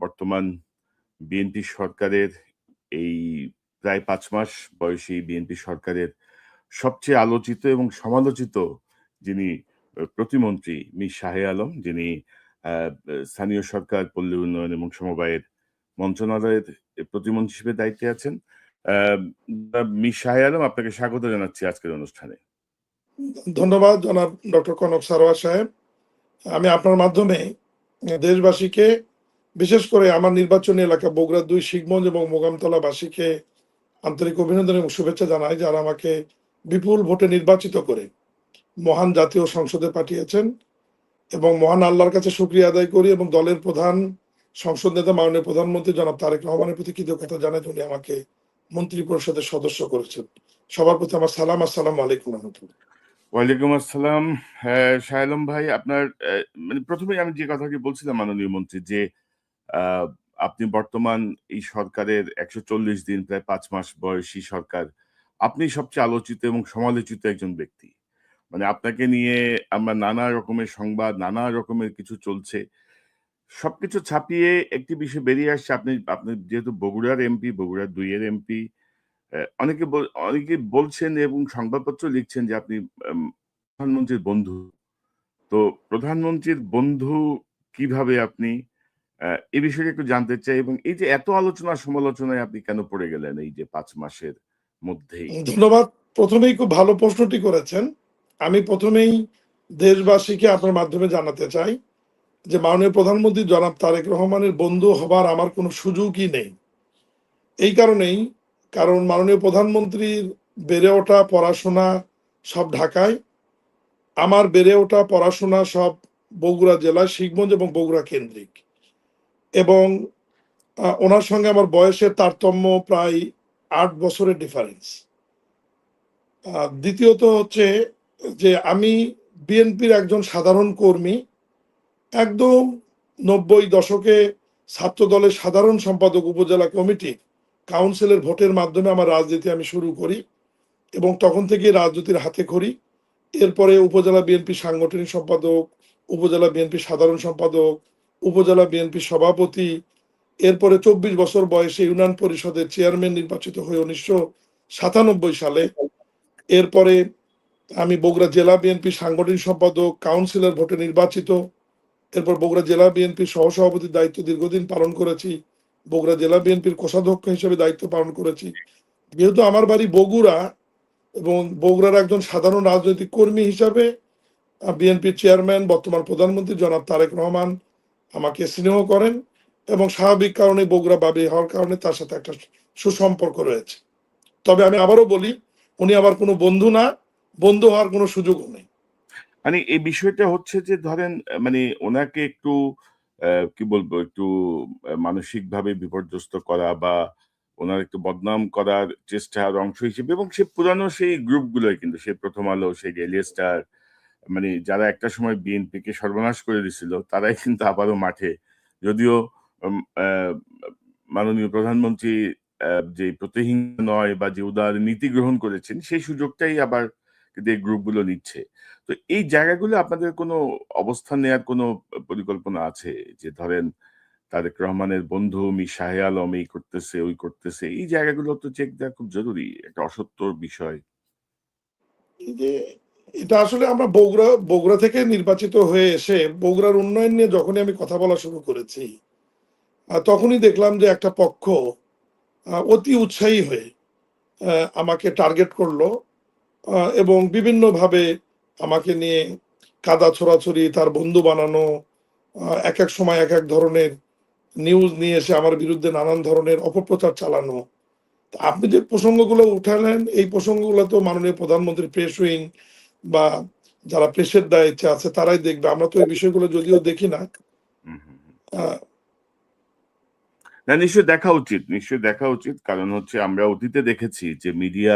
বর্তমান বিএনপি সরকারের এই প্রায় ৫ মাস বয়সী বিএনপি সরকারের সবচেয়ে আলোচিত এবং সমালোচিত যিনি প্রতিমন্ত্রী মীর শাহে আলম, যিনি আ স্থানীয় সরকার, পল্লী উন্নয়ন এবং সমবায়ের মন্ত্রণালয়ের প্রতিমন্ত্রী হিসেবে দায়িত্বে আছেন। আ মীর শাহে আলম, আপনাকে স্বাগত জানাচ্ছি আজকের অনুষ্ঠানে। ধন্যবাদ জনাব ডক্টর কনক সারোয়ার সাহেব। আমি আপনার মাধ্যমে দেশবাসীকে, বিশেষ করে আমার নির্বাচনী এলাকা বগুড়া ২ শিবগঞ্জ এবং মোকামতলা বাসীকে আন্তরিক অভিনন্দন এবং শুভেচ্ছা জানাই, যারা আমাকে বিপুল ভোটে নির্বাচিত করে মহান জাতীয় সংসদে পাঠিয়েছেন। এবং মহান আল্লাহর কাছে শুকরিয়া আদায় করি এবং দলের প্রধান, সংসদ নেতা মাননীয় প্রধানমন্ত্রী জনাব তারেক রহমানের প্রতি কৃতজ্ঞতা জানাই, উনি আমাকে মন্ত্রী পরিষদের সদস্য করেছেন। সবার প্রতি আমার সালাম। আসসালামু আলাইকুম রহমতুল্লাহ। ওয়ালাইকুম আসসালাম। হ্যাঁ, শাহ আলম ভাই, আপনার মানে ১ম এই আমি যে কথাটি বলছিলাম মাননীয় মন্ত্রী, যে আ আপনি বর্তমান এই সরকারের ১৪০ দিন, প্রায় ৫ মাস বয়সী সরকার। আপনি সবচেয়ে আলোচিত এবং সমালোচিত একজন ব্যক্তি। মানে আপনাকে নিয়ে আমরা নানা রকমের সংবাদ, নানা রকমের কিছু চলছে। সবকিছু ছাপিয়ে একটি বিষয় বেরিয়ে আসছে, আপনি আপনি যেহেতু বগুড়ার এমপি, বগুড়া ২ এর এমপি, অনেকে বলছেন এবং সংবাদপত্র লিখছেন যে আপনি আম প্রধানমন্ত্রীর বন্ধু। তো প্রধানমন্ত্রীর বন্ধু কিভাবে আপনি? আ এই বিষয়টা একটু জানতে চাই, এবং এই যে এত আলোচনা সমালোচনায় আপনি কেন পড়ে গেলেন এই যে ৫ মাসের মধ্যেই? ধন্যবাদ। প্রথমেই খুব ভালো প্রশ্নটি করেছেন। আমি প্রথমেই দেশবাসীকে আপনার মাধ্যমে জানাতে চাই যে মাননীয় প্রধানমন্ত্রী জনাব তারেক রহমানের বন্ধু হবার আমার কোনো সুযোগই নেই। এই কারণেই, কারণ মাননীয় প্রধানমন্ত্রীর বেড়ে ওঠা পড়াশোনা সব ঢাকায়, আমার বেড়ে ওঠা পড়াশোনা সব বগুড়া জেলায় শিবগঞ্জ এবং বগুড়া কেন্দ্রিক। এবং ওনার সঙ্গে আমার বয়সের তারতম্য প্রায় ৮ বছরের ডিফারেন্স। দ্বিতীয়ত হচ্ছে যে আমি বিএনপির একজন সাধারণ কর্মী, একদম ৯০ দশকে ছাত্র দলের সাধারণ সম্পাদক, উপজেলা কমিটি, কাউন্সিলের ভোটের মাধ্যমে আমার রাজনীতি আমি শুরু করি এবং তখন থেকে রাজনীতির হাতে খড়ি। এরপরে উপজেলা বিএনপি সাংগঠনিক সম্পাদক, উপজেলা বিএনপি সাধারণ সম্পাদক, উপজেলা বিএনপি সভাপতি, এরপরে ২৪ বছর বয়সে ইউনিয়ন পরিষদের চেয়ারম্যান নির্বাচিত হয়ে ১৯৯৭ সালে। এরপরে আমি বগুড়া জেলা বিএনপি সাংগঠনিক সম্পাদক, কাউন্সিলর ভোটে নির্বাচিত। এরপর বগুড়া জেলা বিএনপির সহসভাপতির দায়িত্ব দীর্ঘদিন পালন করেছি। বগুড়া জেলা বিএনপির কোষাধ্যক্ষ হিসেবে দায়িত্ব পালন করেছি। যেহেতু আমার বাড়ি বগুড়া এবং বগুড়ার একজন সাধারণ রাজনৈতিক কর্মী হিসাবে বিএনপির চেয়ারম্যান বর্তমান প্রধানমন্ত্রী জনাব তারেক রহমান আমাকে স্নেহ করেন এবং স্বাভাবিক কারণে বগুড়া বাবি হওয়ার কারণে তার সাথে একটা সুসম্পর্ক রয়েছে। তবে আমি আবারও বলি, উনি আমার কোনো বন্ধু না, বন্ধু হওয়ার কোনো সুযোগও নেই। মানে এই বিষয়টা হচ্ছে যে ধরেন, মানে উনাকে একটু কি বলবো, একটু মানসিকভাবে বিপর্যস্ত করা বা উনার একটু বদনাম করার চেষ্টার অংশ হিসেবে, এবং সে পুরানো সেই গ্রুপগুলোই কিন্তু, সে ১ম আলো, সেই ডেইলি স্টার, মানে যারা একটা সময় বিএনপিকে সর্বনাশ করে দিছিল, তারাই কিন্তু আবারও মাঠে। যদিও উম আ মাননীয় প্রধানমন্ত্রী যে প্রতিহিংসা নয় বা যে উদার নীতি গ্রহণ করেছেন, সেই সুযোগটাই আবার কিন্তু এই গ্রুপগুলো নিচ্ছে। তো এই জায়গাগুলো আপনাদের কোনো অবস্থান নেয়ার কোনো পরিকল্পনা আছে? যে ধরেন তারেক রহমানের বন্ধু মীর শাহে আলম এই করতেছে, ওই করতেছে। এই জায়গাগুলো তো চেক দেওয়া খুব জরুরি। একটা অসত্যর বিষয়। এই যে এটা আসলে আমরা বগুড়া থেকে নির্বাচিত হয়ে এসে বগুড়ার উন্নয়ন নিয়ে যখনই আমি কথা বলা শুরু করেছি, তখনই দেখলাম যে একটা পক্ষ অতি উৎসাহী হয়ে আমাকে টার্গেট করলো এবং বিভিন্নভাবে আমাকে নিয়ে কাদা ছোড়াছুড়ি, তার বন্ধু বানানো, এক এক সময় এক এক ধরনের নিউজ নিয়ে এসে আমার বিরুদ্ধে নানান ধরনের অপপ্রচার চালানো। আপনি যে প্রসঙ্গগুলো উঠালেন, এই প্রসঙ্গগুলো তো মাননীয় প্রধানমন্ত্রী প্রেস উইং বা যারা প্রেসের দায়িত্বে আছে তারাই দেখবে। আমরা তো এই বিষয়গুলো যদিও দেখি না। হুম, হুম, হুম। আহ, না, নিশ্চয়ই দেখা উচিত, নিশ্চয়ই দেখা উচিত। কারণ হচ্ছে আমরা অতীতে দেখেছি যে মিডিয়া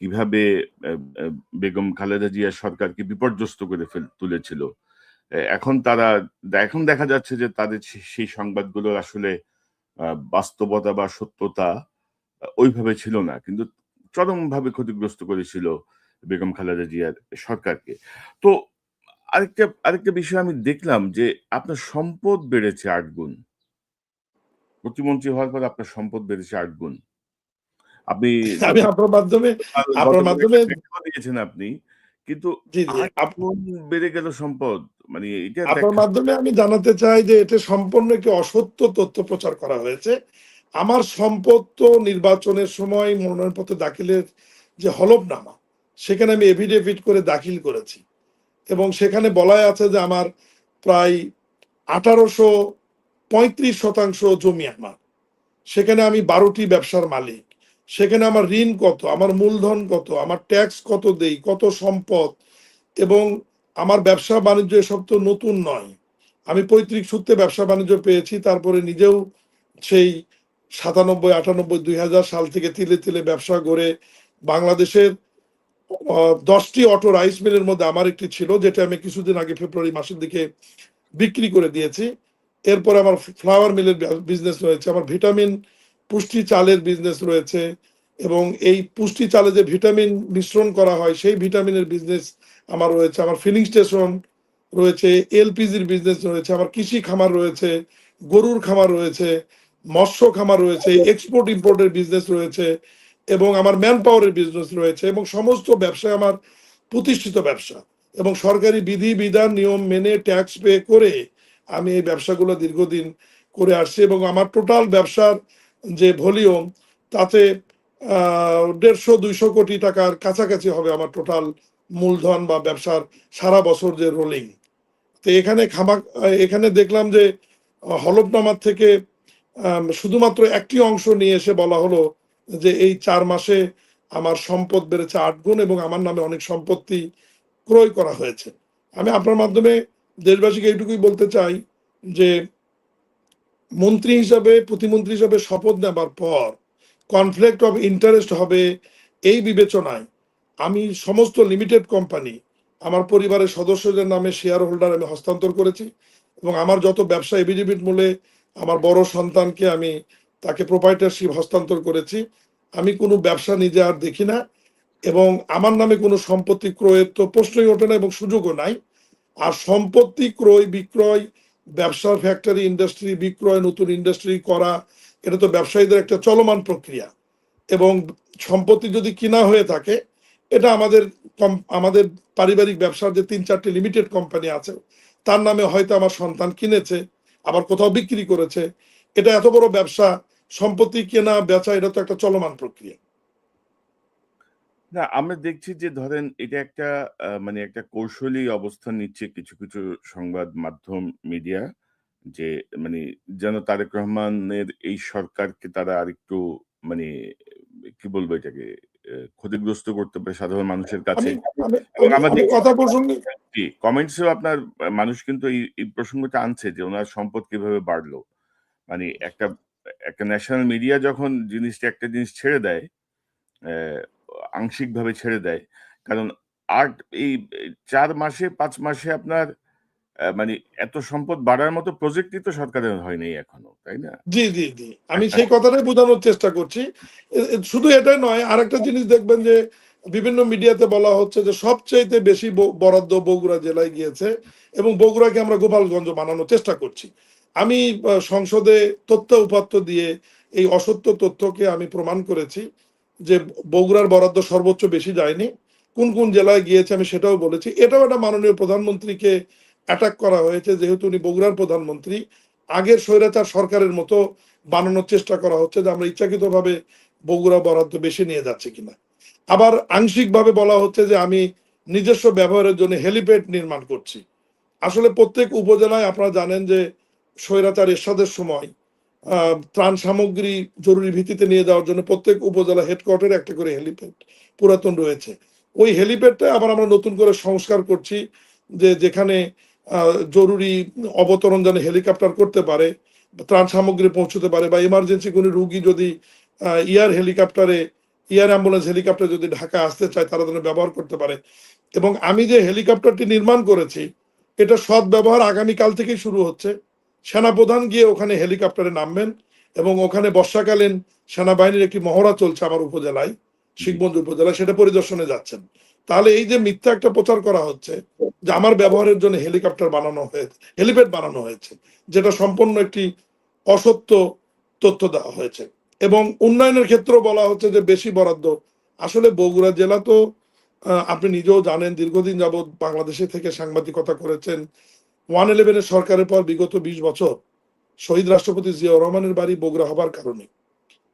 কিভাবে আ আ বেগম খালেদা জিয়ার সরকারকে বিপর্যস্ত করে তুলেছিল। এখন দেখা যাচ্ছে যে তাদের সেই সংবাদগুলো আসলে আ বাস্তবতা বা সত্যতা ওইভাবে ছিল না। কিন্তু চরমভাবে ক্ষতিগ্রস্ত করেছিল বেগম খালেদা জিয়ার সরকারকে। তো আরেকটা আরেকটা বিষয় আমি দেখলাম যে আপনার সম্পদ বেড়েছে ৮ গুণ। প্রতিমন্ত্রী হওয়ার পর আপনার সম্পদ বেড়েছে ৮ গুণ। আপনি আমি আপনার মাধ্যমে আপনার গতকাল মাধ্যমে একটা ব্যাখ্যা দিয়েছেন আপনি। কিন্তু জি জি ৮ গুণ বেড়ে গেল সম্পদ। মানে এটা আপনার ব্যাখ্যা মাধ্যমে আমি জানাতে চাই যে এটা সম্পূর্ণ একটি অসত্য তথ্য প্রচার করা হয়েছে। আমার সম্পদ তো নির্বাচনের সময় মনোনয়নপত্র দাখিলের যে হলফনামা সেখানে আমি এফিডেভিট করে দাখিল করেছি এবং সেখানে বলাই আছে যে আমার প্রায় ১৮৩৫% জমি আমার। সেখানে আমি ১২টি ব্যবসার মালিক। সেখানে আমার ঋণ কত, আমার মূলধন কত, আমার ট্যাক্স কত দেই, কত সম্পদ এবং আমার ব্যবসা বাণিজ্য এসব তো নতুন নয়। আমি পৈতৃক সূত্রে ব্যবসা বাণিজ্য পেয়েছি, তারপরে নিজেও সেই ৯৭, ৯৮, ২০০০ সাল থেকে তিলে তিলে ব্যবসা গড়ে বাংলাদেশের ১০টি অটো রাইস মিলের মধ্যে আমার একটি ছিল, যেটা আমি কিছুদিন আগে ফেব্রুয়ারি মাসের দিকে বিক্রি করে দিয়েছি। এরপর আমার ফ্লাওয়ার মিলের বিজনেস রয়েছে, আমার ভিটামিন পুষ্টি চালের বিজনেস রয়েছে এবং এই পুষ্টি চালে যে ভিটামিন মিশ্রণ করা হয় সেই ভিটামিনের বিজনেস আমার রয়েছে, আমার ফিলিং স্টেশন রয়েছে, এলপিজির বিজনেস রয়েছে, আমার কৃষি খামার রয়েছে, গরুর খামার রয়েছে, মৎস্য খামার রয়েছে, এক্সপোর্ট ইম্পোর্টের বিজনেস রয়েছে এবং আমার ম্যান পাওয়ারের বিজনেস রয়েছে এবং সমস্ত ব্যবসায় আমার প্রতিষ্ঠিত ব্যবসা এবং সরকারি বিধি বিধান নিয়ম মেনে ট্যাক্স পে করে আমি এই ব্যবসাগুলো দীর্ঘদিন করে আসছি এবং আমার টোটাল ব্যবসার যে ভলিউম তাতে ১৫০-২০০ কোটি টাকার কাছাকাছি হবে আমার টোটাল মূলধন বা ব্যবসার সারা বছর যে রোলিং। তো এখানে দেখলাম যে হলফনামার থেকে শুধুমাত্র একটি অংশ নিয়ে এসে বলা হলো যে এই ৪ মাসে আমার সম্পদ বেড়েছে ৮ গুণ এবং আমার নামে অনেক সম্পত্তি ক্রয় করা হয়েছে। আমি আপনার মাধ্যমে দেশবাসীকে এইটুকুই বলতে চাই যে মন্ত্রী হিসাবে, প্রতিমন্ত্রী হিসাবে শপথ নেবার পর কনফ্লিক্ট অফ ইন্টারেস্ট হবে এই বিবেচনায় আমি সমস্ত লিমিটেড কোম্পানি আমার পরিবারের সদস্যদের নামে শেয়ার হোল্ডার আমি হস্তান্তর করেছি এবং আমার যত ব্যবসা এফিডেভিট মূলে আমার বড় সন্তানকে আমি তাকে প্রোপাইটারশিপ হস্তান্তর করেছি। আমি কোনো ব্যবসা নিজে আর দেখি না এবং আমার নামে কোনো সম্পত্তি ক্রয়ের তো প্রশ্নই ওঠে না এবং সুযোগও নাই। আর সম্পত্তি ক্রয় বিক্রয়, ব্যবসার ফ্যাক্টরি ইন্ডাস্ট্রি বিক্রয়, নতুন ইন্ডাস্ট্রি করা, এটা তো ব্যবসায়ীদের একটা চলমান প্রক্রিয়া এবং সম্পত্তি যদি কিনা হয়ে থাকে এটা আমাদের পারিবারিক ব্যবসার যে ৩-৪টি লিমিটেড কোম্পানি আছে তার নামে হয়তো আমার সন্তান কিনেছে, আবার কোথাও বিক্রি করেছে। এটা এত বড় ব্যবসা, সম্পত্তি কেনা বেচা এটা তো একটা চলমান প্রক্রিয়া। না, আমরা দেখছি যে ধরেন এটা একটা মানে একটা কৌশলী অবস্থান নিচ্ছে কিছু সংবাদ মাধ্যম, মিডিয়া যে মানে যেন তারেক রহমানের এই সরকারকে তারা আরেকটু মানে কি বলবো এটাকে ক্ষতিগ্রস্ত করতে পারে সাধারণ মানুষের কাছে। আমি আমি এবং আমি আমরা আমি দেখছি কথা প্রসঙ্গে জি, কমেন্টসেও আপনার মানুষ কিন্তু এই প্রসঙ্গটা আনছে যে উনার সম্পদ কিভাবে বাড়লো। মানে একটা একটা ন্যাশনাল মিডিয়া যখন একটা জিনিস ছেড়ে দেয় অ্যা আংশিকভাবে ছেড়ে দেয়। কারণ ৮ এই ৪ মাসে ৫ মাসে আপনার মানে এত সম্পদ বাড়ার মতো প্রজেক্টই তো সরকারের হয়নি এখনো, তাই না? জি, জি, জি। আমি একটা সেই কথাটাই বোঝানোর চেষ্টা করছি। শুধু এটাই নয়, আরেকটা জিনিস দেখবেন যে বিভিন্ন মিডিয়াতে বলা হচ্ছে যে সবচাইতে বেশি বরাদ্দ বগুড়া জেলায় গিয়েছে এবং বগুড়াকে আমরা গোপালগঞ্জ বানানোর চেষ্টা করছি। আমি সংসদে তথ্য উপাত্ত দিয়ে এই অসত্য তথ্যকে আমি প্রমাণ করেছি যে বগুড়ার বরাদ্দ সর্বোচ্চ বেশি যায়নি। কোন কোন জেলায় গিয়েছে আমি সেটাও বলেছি। এটাও একটা মাননীয় প্রধানমন্ত্রীকে অ্যাটাক করা হয়েছে যেহেতু উনি বগুড়ার প্রধানমন্ত্রী। আগের স্বৈরাচার সরকারের মতো বানানোর চেষ্টা করা হচ্ছে যে আমরা ইচ্ছাকৃতভাবে বগুড়া বরাদ্দ বেশি নিয়ে যাচ্ছি কিনা। আবার আংশিকভাবে বলা হচ্ছে যে আমি নিজস্ব ব্যবহারের জন্য হেলিপ্যাড নির্মাণ করছি। আসলে প্রত্যেক উপজেলায় আপনারা জানেন যে স্বৈরাচার এরশাদের সময় ত্রাণ সামগ্রী জরুরি ভিত্তিতে নিয়ে যাওয়ার জন্য প্রত্যেক উপজেলা হেডকোয়ার্টারে একটা করে হেলিপ্যাড পুরাতন রয়েছে। ওই হেলিপ্যাডটা আবার আমরা নতুন করে সংস্কার করছি যে যেখানে জরুরি অবতরণ যেন হেলিকপ্টার করতে পারে, ত্রাণ সামগ্রী পৌঁছতে পারে বা ইমার্জেন্সি কোনো রুগী যদি এয়ার অ্যাম্বুলেন্স হেলিকপ্টার যদি ঢাকা আসতে চায় তারা যেন ব্যবহার করতে পারে। এবং আমি যে হেলিকপ্টারটি নির্মাণ করেছি এটা সৎ ব্যবহার আগামীকাল থেকেই শুরু হচ্ছে। সেনাপ্রধান গিয়ে ওখানে হেলিকপ্টারে নামবেন এবং ওখানে বর্ষাকালীন সেনাবাহিনীর একটি মহড়া চলছে আমার উপজেলায়, জি। শিখগঞ্জ উপজেলায়, সেটা পরিদর্শনে যাচ্ছেন। তাহলে এই যে মিথ্যা একটা প্রচার করা হচ্ছে যে আমার ব্যবহারের জন্য হেলিকপ্টার বানানো হয়েছে, হেলিপ্যাড বানানো হয়েছে, যেটা সম্পূর্ণ একটি অসত্য তথ্য দেওয়া হয়েছে। এবং উন্নয়নের ক্ষেত্রেও বলা হচ্ছে যে বেশি বরাদ্দ। আসলে বগুড়া জেলা তো আপনি নিজেও জানেন, দীর্ঘদিন যাবৎ বাংলাদেশে থেকে সাংবাদিকতা করেছেন। 111 এর সরকারের পর বিগত 20 বছর শহীদ রাষ্ট্রপতি জিয়াউর রহমানের বাড়ি বগুড়া হবার কারণে,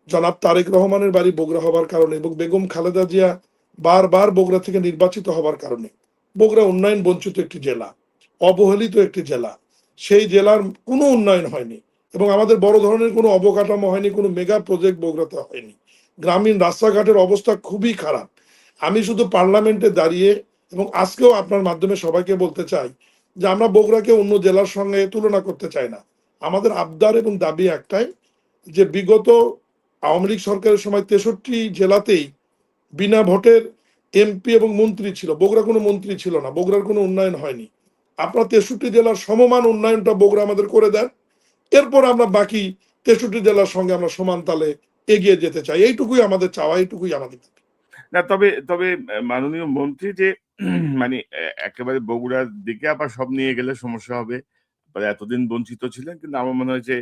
জনাব তারেক রহমানের বাড়ি বগুড়া হবার কারণে এবং বেগম খালেদা জিয়া বারবার বগুড়া থেকে নির্বাচিত হবার কারণে বগুড়া উন্নয়ন বঞ্চিত একটি জেলা, অবহেলিত একটি জেলা। সেই জেলার কোনো উন্নয়ন হয়নি এবং আমাদের বড় ধরনের কোনো অবকাঠামো হয়নি, কোনো মেগা প্রজেক্ট বগুড়াতে হয়নি। গ্রামীণ রাস্তাঘাটের অবস্থা খুবই খারাপ। আমি শুধু পার্লামেন্টে দাঁড়িয়ে এবং আজকেও আপনার মাধ্যমে সবাইকে বলতে চাই যে আমরা বগুড়াকে অন্য জেলার সঙ্গে তুলনা করতে চাই না। আমাদের আবদার এবং দাবি একটাই, যে বিগত আওয়ামী লীগ সরকারের সময় 63 জেলাতেই বিনা ভোটের এমপি এবং মন্ত্রী ছিল, বগুড়া কোনো মন্ত্রী ছিল না, বগুড়ার কোনো উন্নয়ন হয়নি। আপনার 63 জেলার সমমান উন্নয়নটা বগুড়া আমাদের করে দেন, এরপর আমরা বাকি 63 জেলার সঙ্গে আমরা সমান তালে এগিয়ে যেতে চাই। এইটুকুই আমাদের চাওয়া, এইটুকুই আমাদের দাবি। না, তবে তবে মাননীয় মন্ত্রী যে মানে একেবারে বগুড়ার দিকে আবার সব নিয়ে গেলে সমস্যা হবে। এতদিন বঞ্চিত ছিলেন, কিন্তু আমার মনে হয় যে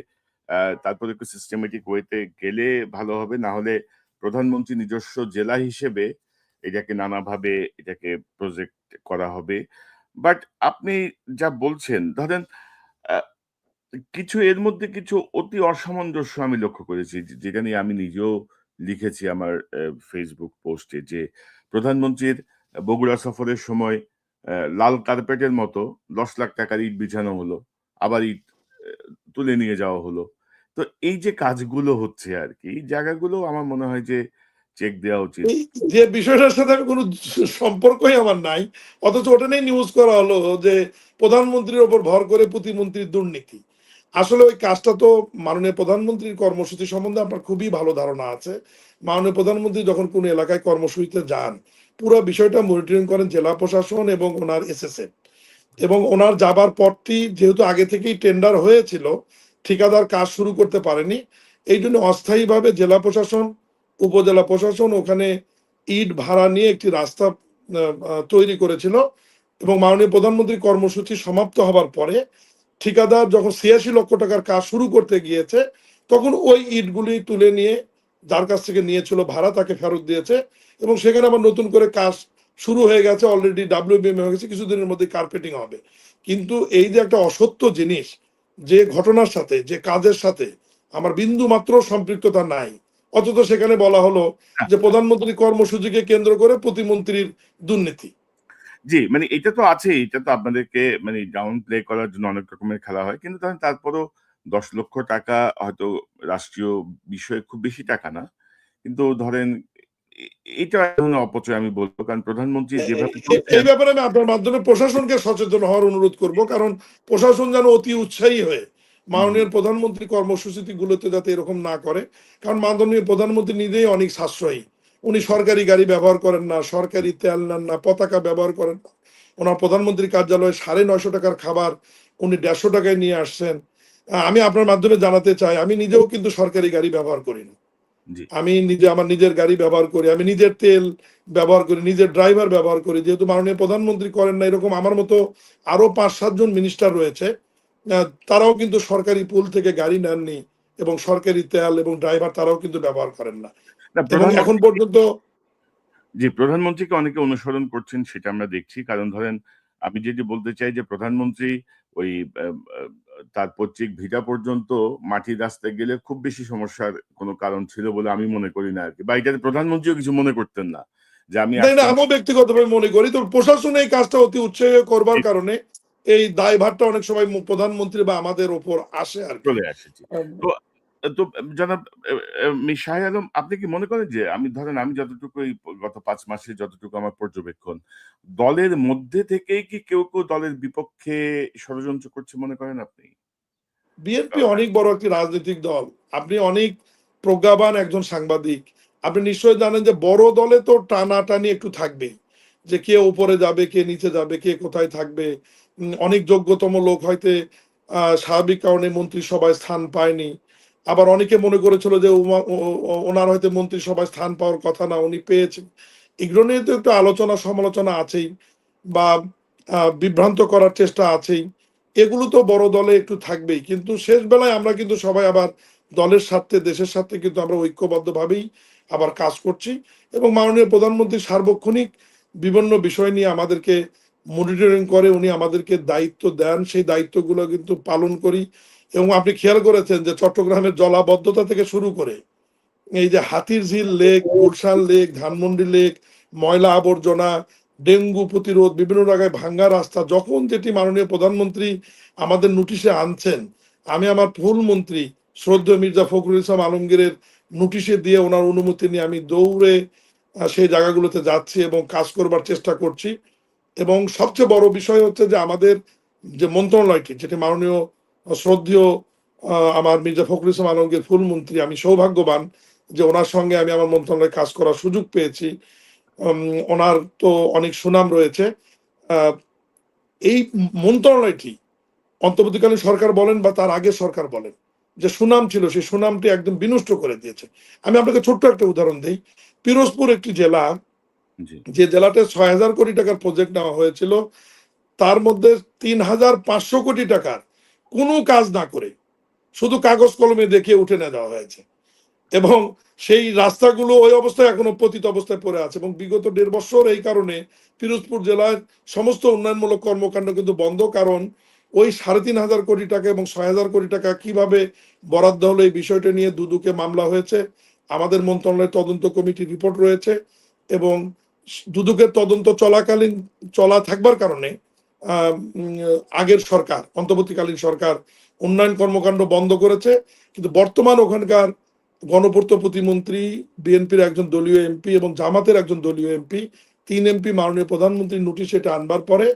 তারপরে একটু সিস্টেমেটিক ওয়েতে গেলে ভালো হবে। না হলে প্রধানমন্ত্রী নিজস্ব জেলা হিসেবে এটাকে নানাভাবে এটাকে প্রজেক্ট করা হবে। বাট আপনি যা বলছেন, ধরেন আহ, কিছু এর মধ্যে কিছু অতি অসামঞ্জস্য আমি লক্ষ্য করেছি, যেটা নিয়ে আমি নিজেও লিখেছি আমার ফেসবুক পোস্টে, যে প্রধানমন্ত্রীর বগুড়া সফরের সময় লাল কার্পেটের মতো 10 লাখ টাকার ইট বিছানো হলো, আবার ইট তুলে নিয়ে যাওয়া হলো। তো এই যে কাজগুলো হচ্ছে আর কি, এই জায়গাগুলো আমার মনে হয় যে চেক দেওয়া উচিত। এই যে বিষয়টার সাথে আমি কোনো সম্পর্কই আমার নাই, অথচ ওটা নিয়ে নিউজ করা হলো যে প্রধানমন্ত্রীর ওপর ভর করে প্রতিমন্ত্রীর দুর্নীতি। আসলে ওই কাজটা তো মাননীয় প্রধানমন্ত্রীর কর্মসূচি সম্বন্ধে আপনার খুবই ভালো ধারণা আছে। মাননীয় প্রধানমন্ত্রী যখন কোনো এলাকায় কর্মসূচিতে যান, পুরো বিষয়টা মনিটরিং করেন জেলা প্রশাসন এবং ওনার এসএসএফ। এবং ওনার যাবার পরটি যেহেতু আগে থেকেই টেন্ডার হয়েছিল, ঠিকাদার কাজ শুরু করতে পারেনি, এই জন্য অস্থায়ীভাবে জেলা প্রশাসন, উপজেলা প্রশাসন ওখানে ইট ভাড়া নিয়ে একটি রাস্তা তৈরি করেছিল। এবং মাননীয় প্রধানমন্ত্রীর কর্মসূচি সমাপ্ত হবার পরে ঠিকাদার যখন 86 লক্ষ টাকার কাজ শুরু করতে গিয়েছে, তখন ওই ইটগুলি তুলে নিয়ে যার কাছ থেকে নিয়েছিল ভাড়া তাকে ফেরত দিয়েছে এবং সেখানে আবার নতুন করে কাজ শুরু হয়ে গেছে, অলরেডি WBM হয়ে গেছে, কিছুদিনের মধ্যে কার্পেটিং হবে। কিন্তু এই যে একটা অসত্য জিনিস, যে ঘটনার সাথে, যে কাজের সাথে আমার বিন্দু মাত্র সম্পৃক্ততা নাই, অথচ সেখানে বলা হলো যে প্রধানমন্ত্রী কর্মসূচিকে কেন্দ্র করে প্রতিমন্ত্রীর দুর্নীতি। জি, মানে এটা তো আছেই। এটা তো আপনাদেরকে মানে ডাউন প্লে করার জন্য অনেক রকমের খেলা হয়। কিন্তু ধরেন তারপরও ১০ লক্ষ টাকা হয়তো রাষ্ট্রীয় বিষয়ে খুব বেশি টাকা না। কিন্তু ধরেন এ এটা এক ধরনের অপচয় আমি বলব। কারণ প্রধানমন্ত্রী যেভাবে এই চলছেন। ব্যাপারে আমি আপনার মাধ্যমে প্রশাসনকে সচেতন হওয়ার অনুরোধ করব, কারণ প্রশাসন যেন অতি উৎসাহী হয়ে হুম, মাননীয় প্রধানমন্ত্রী কর্মসূচি গুলোতে যাতে এরকম না করে। কারণ মাননীয় প্রধানমন্ত্রী নিজেই অনেক সাশ্রয়ী, উনি সরকারি গাড়ি ব্যবহার করেন না, সরকারি তেল নেন না, পতাকা ব্যবহার করেন না। ওনার প্রধানমন্ত্রী কার্যালয়ে 950 টাকার খাবার উনি 150 টাকায় নিয়ে আসছেন। আমি আপনার মাধ্যমে জানাতে চাই, আমি নিজেও কিন্তু সরকারি গাড়ি ব্যবহার করি না। জি। আমি নিজে আমার নিজের গাড়ি ব্যবহার করি, আমি নিজের তেল ব্যবহার করি, নিজের ড্রাইভার ব্যবহার করি। যেহেতু মাননীয় প্রধানমন্ত্রী করেন না, এরকম আমার মতো আরো 5-7 জন মিনিস্টার রয়েছে, তারাও কিন্তু সরকারি পুল থেকে গাড়ি নেননি এবং সরকারি তেল এবং ড্রাইভার তারাও কিন্তু ব্যবহার করেন না। না, এবং এখন পর্যন্ত প্রধানমন্ত্রীকে অনেকে অনুসরণ করছেন, সেটা আমরা দেখছি। কারণ ধরেন আমি যেটি বলতে চাই যে প্রধানমন্ত্রী ওই আ আ তার পৈতৃক ভিটা পর্যন্ত মাটির রাস্তায় গেলে খুব বেশি সমস্যার কোনো কারণ ছিল বলে আমি মনে করি না আরকি। বা এটাতে প্রধানমন্ত্রীও কিছু মনে করতেন না। যে আমি না, আসতে আমিও ব্যক্তিগতভাবে মনে করি তো প্রশাসন এই কাজটা অতি উৎসাহ করবার কারণে এই দায়ভারটা অনেক সময় প্রধানমন্ত্রী বা আমাদের ওপর আসে আর কি। চলে আসেছি। তো তো জনাব মির শাহ আলম, আপনি কি মনে করেন যে আমি যতটুকু এই গত ৫ মাসে যতটুকু আমার পর্যবেক্ষণ, দলের মধ্যে থেকেই কি কেউ দলের বিপক্ষে ষড়যন্ত্র করছে মনে করেন আপনি? বিএনপি অনেক বড় একটি রাজনৈতিক দল। আপনি অনেক প্রজ্ঞাবান একজন সাংবাদিক। আপনি নিশ্চয়ই জানেন যে বড় দলে তো টানাটানি একটু থাকবেই। যে কে উপরে যাবে, কে নিচে যাবে, কে কোথায় থাকবে। অনেক যোগ্যতম লোক হয়তো স্বাভাবিক কারণে মন্ত্রিসভায় স্থান পায়নি। আবার অনেকে মনে করেছিল যে ওনার হয়তো মন্ত্রিসভায় স্থান পাওয়ার কথা না, উনি পেয়েছেন। এগুলো নিয়ে তো একটু আলোচনা সমালোচনা আছেই, বা বিভ্রান্ত করার চেষ্টা আছেই। এগুলো তো বড় দলে একটু থাকবেই, কিন্তু শেষ বেলায় আমরা কিন্তু সবাই আবার দলের স্বার্থে, দেশের স্বার্থে কিন্তু আমরা ঐক্যবদ্ধভাবেই আবার কাজ করছি। এবং মাননীয় প্রধানমন্ত্রী সার্বক্ষণিক বিভিন্ন বিষয় নিয়ে আমাদেরকে মনিটরিং করে, উনি আমাদেরকে দায়িত্ব দেন, সেই দায়িত্বগুলো কিন্তু পালন করি। এবং আপনি খেয়াল করেছেন যে চট্টগ্রামের জলাবদ্ধতা থেকে শুরু করে এই যে Hatirjheel lake, Gulshan lake, Dhanmondi lake, ময়লা আবর্জনা, ডেঙ্গু প্রতিরোধ, বিভিন্ন জায়গায় ভাঙ্গা রাস্তা, যখন যেটি মাননীয় প্রধানমন্ত্রী আমাদের নোটিশে আনছেন, আমি আমার ফুল মন্ত্রী শ্রদ্ধেয় মির্জা ফখরুল ইসলাম আলমগীরের নোটিশে দিয়ে ওনার অনুমতি নিয়ে আমি দৌড়ে সেই জায়গাগুলোতে যাচ্ছি এবং কাজ করবার চেষ্টা করছি। এবং সবচেয়ে বড় বিষয় হচ্ছে যে আমাদের যে মন্ত্রণালয়টি, যেটি মাননীয় শ্রদ্ধেয় আমার মির্জা ফখরুল ইসলাম আলমগীর ফুল মন্ত্রী, আমি সৌভাগ্যবান যে ওনার সঙ্গে আমি আমার মন্ত্রণালয়ে কাজ করার সুযোগ পেয়েছি। ওনার তো অনেক সুনাম রয়েছে। এই মন্ত্রণালয়টি অন্তর্বর্তীকালীন সরকার বলেন বা তার আগে সরকার বলেন, যে সুনাম ছিল সেই সুনামটি একদম বিনষ্ট করে দিয়েছে। আমি আপনাকে ছোট্ট একটা উদাহরণ দিই। পিরোজপুর একটি জেলা, যে জেলাতে ৬,০০০ কোটি টাকার প্রজেক্ট নেওয়া হয়েছিল, তার মধ্যে ৩,৫০০ কোটি টাকার কোনো কাজ না করে শুধু কাগজ কলমে দেখে উঠে নিয়ে যাওয়া হয়েছে। এবং সেই রাস্তাগুলো ওই অবস্থায় এখনো পতিত অবস্থায় পড়ে আছে। এবং বিগত ১.৫ বছর এই কারণে পিরোজপুর জেলার সমস্ত উন্নয়নমূলক কর্মকাণ্ড কিন্তু বন্ধ। কারণ ওই ৩,৫০০ কোটি টাকা এবং ৬,০০০ কোটি টাকা কিভাবে বরাদ্দ হলো, এই বিষয়টা নিয়ে দুদকে মামলা হয়েছে। আমাদের মন্ত্রণালয়ের তদন্ত কমিটি রিপোর্ট রয়েছে এবং দুদকের তদন্ত চলাকালীন চলা থাকবার কারণে আগের সরকার, অন্তর্বর্তীকালীন সরকার উন্নয়ন কর্মকাণ্ড বন্ধ করেছে। কিন্তু বর্তমান ওখানকার গণপূর্ত প্রতিমন্ত্রী, বিএনপির একজন দলীয় এমপি এবং জামাতের একজন দলীয় এমপি, ৩ এমপি মাননীয় প্রধানমন্ত্রীর নোটিশ এটা আনবার পরে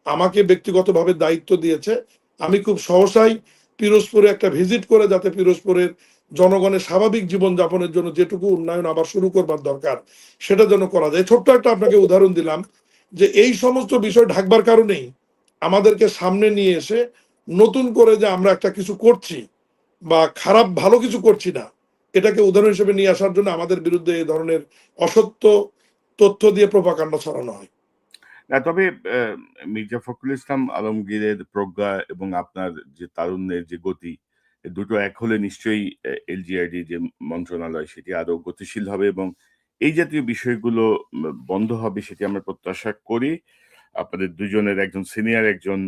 আমাকে ব্যক্তিগতভাবে দায়িত্ব দিয়েছে। আমি খুব সহসাই পিরোজপুরে একটা ভিজিট করে, যাতে পিরোজপুরের জনগণের স্বাভাবিক জীবনযাপনের জন্য যেটুকু উন্নয়ন আবার শুরু করবার দরকার সেটা যেন করা যায়। ছোট্ট একটা আপনাকে উদাহরণ দিলাম যে এই সমস্ত বিষয় ঢাকবার কারণেই আমাদেরকে সামনে নিয়ে এসে নতুন করে যে আমরা একটা কিছু করছি বা খারাপ ভালো কিছু করছি না, এটাকে উদাহরণ হিসেবে নিয়ে আসার জন্য আমাদের বিরুদ্ধে এই ধরনের অসত্য তথ্য দিয়ে প্রোপাগান্ডা ছড়ানো হয়। না, তবে মির্জা ফখরুল ইসলাম আলমগীরের প্রজ্ঞা এবং আপনার যে তারুণ্যের যে গতি, দুটো এক হলে নিশ্চয়ই এলজিআইডি যে মন্ত্রণালয় সেটি আরো গতিশীল হবে এবং এই জাতীয় বিষয়গুলো বন্ধ হবে সেটি আমরা প্রত্যাশা করি। আপনাদের দুজনের, একজন সিনিয়র, একজন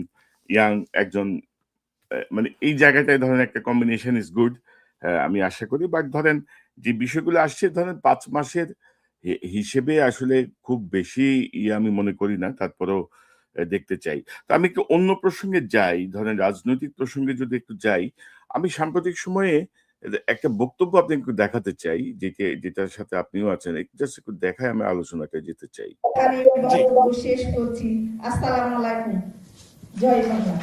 ইয়াং, একজন মানে এই জায়গাটায় ধরেন একটা কম্বিনেশন ইজ গুড, আমি আশা করি। বাট ধরেন যে বিষয়গুলো আসছে, ধরেন ৫ মাসের হিসেবে আসলে খুব বেশি আমি মনে করি না, তারপরেও দেখতে চাই। তো আমি একটু অন্য প্রসঙ্গে যাই, ধরেন রাজনৈতিক প্রসঙ্গে যদি একটু যাই, আমি সাম্প্রতিক সময়ে একটা বক্তব্য আপনাকে একটু দেখাতে চাই, যেটার সাথে আপনিও আছেন, একটু জাস্ট একটু দেখায় আমি আলোচনাটা যেতে চাই। আমি বক্তব্য শেষ করছি। আসসালামু আলাইকুম, জয় বাংলা।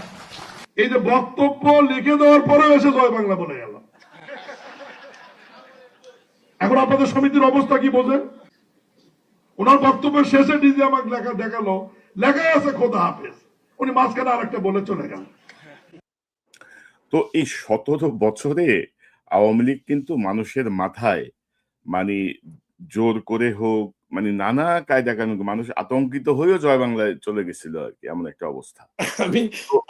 এই যে বক্তব্য লিখে দেওয়ার পরে এসে জয় বাংলা বলে গেল। এখন আপনাদের সমিতির অবস্থা কি বোঝেন? ওনার বক্তব্যের শেষে ডিজি আমাকে দেখালো, লেখাই আছে খোদা হাফেজ, উনি মাঝখানে আরেকটা বলে চলে গেল। তো এই ১৭ বছরে আওয়ামী লীগ কিন্তু মানুষের মাথায় মানে জোর করে হোক, মানে নানা কায়দা কানুন, মানুষ আতঙ্কিত হয়েও জয় বাংলায় চলে গেছিল আর কি, এমন একটা অবস্থা। আমি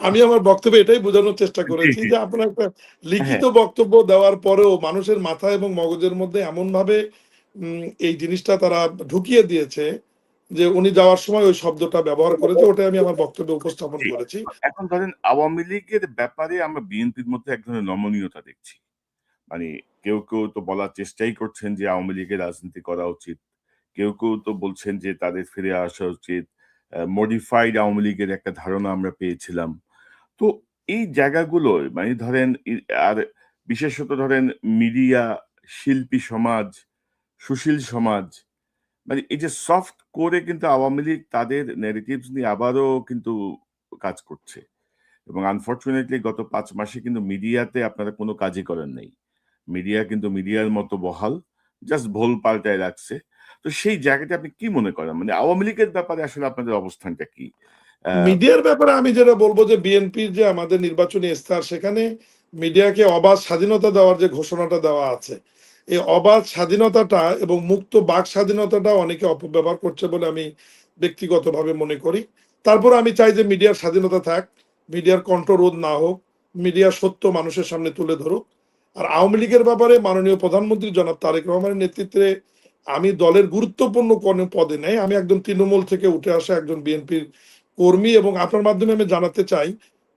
আমি আমার বক্তব্যে এটাই বোঝানোর চেষ্টা করেছি যে আপনার একটা লিখিত বক্তব্য দেওয়ার পরেও মানুষের মাথা এবং মগজের মধ্যে এমন ভাবে এই জিনিসটা তারা ঢুকিয়ে দিয়েছে যে উনি যাওয়ার সময় ওই শব্দটা ব্যবহার করেছে, ওটাই আমি আমার বক্তব্যে উপস্থাপন করেছি। এখন ধরেন আওয়ামী লীগের ব্যাপারে আমরা বিএনপির মধ্যে এক ধরনের নমনীয়তা দেখছি। মানে কেউ তো বলার চেষ্টাই করছেন যে আওয়ামী লীগের রাজনীতি করা উচিত। কেউ তো বলছেন যে তাদের ফিরে আসা উচিত। মডিফাইড আওয়ামী লীগের একটা ধারণা আমরা পেয়েছিলাম। তো এই জায়গাগুলোয় মানে ধরেন আর বিশেষত ধরেন মিডিয়া, শিল্পী সমাজ, সুশীল সমাজ, মানে এই যে সফট করে কিন্তু আওয়ামী লীগ তাদের ন্যারেটিভস নিয়ে আবারও কিন্তু কাজ করছে। এবং আনফরচুনেটলি গত ৫ মাসে কিন্তু মিডিয়াতে আপনারা কোনো কাজই করেন নাই। মিডিয়া কিন্তু মিডিয়ার মতো বহাল, জাস্ট ভোল পাল্টায় রাখছে। তো সেই জায়গাটা আপনি কি মনে করেন? মানে আওয়ামী লীগের ব্যাপারে আসলে আপনাদের অবস্থানটা কি? মিডিয়ার ব্যাপারে আমি যেটা বলবো যে বিএনপির যে আমাদের নির্বাচনী ইস্তাহার, সেখানে মিডিয়াকে অবাধ স্বাধীনতা দেওয়ার যে ঘোষণাটা দেওয়া আছে, এই অবাধ স্বাধীনতাটা এবং মুক্ত বাক স্বাধীনতাটা অনেকে অপব্যবহার করছে বলে আমি ব্যক্তিগতভাবে মনে করি। তারপর আমি চাই যে মিডিয়ার স্বাধীনতা থাক, মিডিয়ার কণ্ঠরোধ না হোক, মিডিয়া সত্য মানুষের সামনে তুলে ধরুক। আর আওয়ামী লীগের ব্যাপারে মাননীয় প্রধানমন্ত্রী জনাব তারেক রহমানের নেতৃত্বে আমি দলের গুরুত্বপূর্ণ কোনো পদে নেই, আমি একজন তৃণমূল থেকে উঠে আসা একজন বিএনপির কর্মী, এবং আপনার মাধ্যমে আমি জানাতে চাই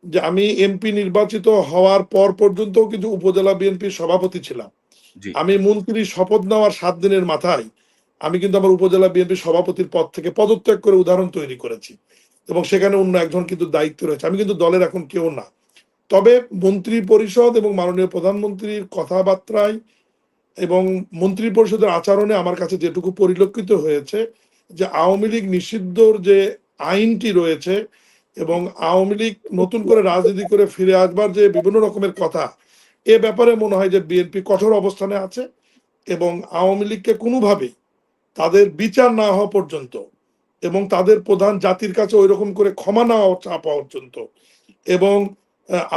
যে আমি এমপি নির্বাচিত হওয়ার পর পর্যন্ত কিন্তু উপজেলা বিএনপির সভাপতি ছিলাম। জি আমি মন্ত্রী শপথ নেওয়ার 7 দিনের মাথায় আমি কিন্তু আমার উপজেলা বিএনপির সভাপতির পদ থেকে পদত্যাগ করে উদাহরণ তৈরি করেছি, এবং সেখানে অন্য একজন কিন্তু দায়িত্ব রয়েছে। আমি কিন্তু দলের এখন কেউ না। তবে মন্ত্রী পরিষদ এবং মাননীয় প্রধানমন্ত্রীর কথাবার্তায় এবং মন্ত্রী পরিষদের আচরণে আমার কাছে যেটুকু পরিলক্ষিত হয়েছে যে আওয়ামী লীগ নিষিদ্ধর যে আইনটি রয়েছে এবং আওয়ামী লীগ নতুন করে রাজনীতি করে ফিরে আসবার যে বিভিন্ন রকমের কথা, এ ব্যাপারে মনে হয় যে বিএনপি কঠোর অবস্থানে আছে, এবং আওয়ামী লীগকে কোনোভাবেই তাদের বিচার না হওয়া পর্যন্ত এবং তাদের প্রধান জাতির কাছে ওই রকম করে ক্ষমা না চাওয়া পর্যন্ত, এবং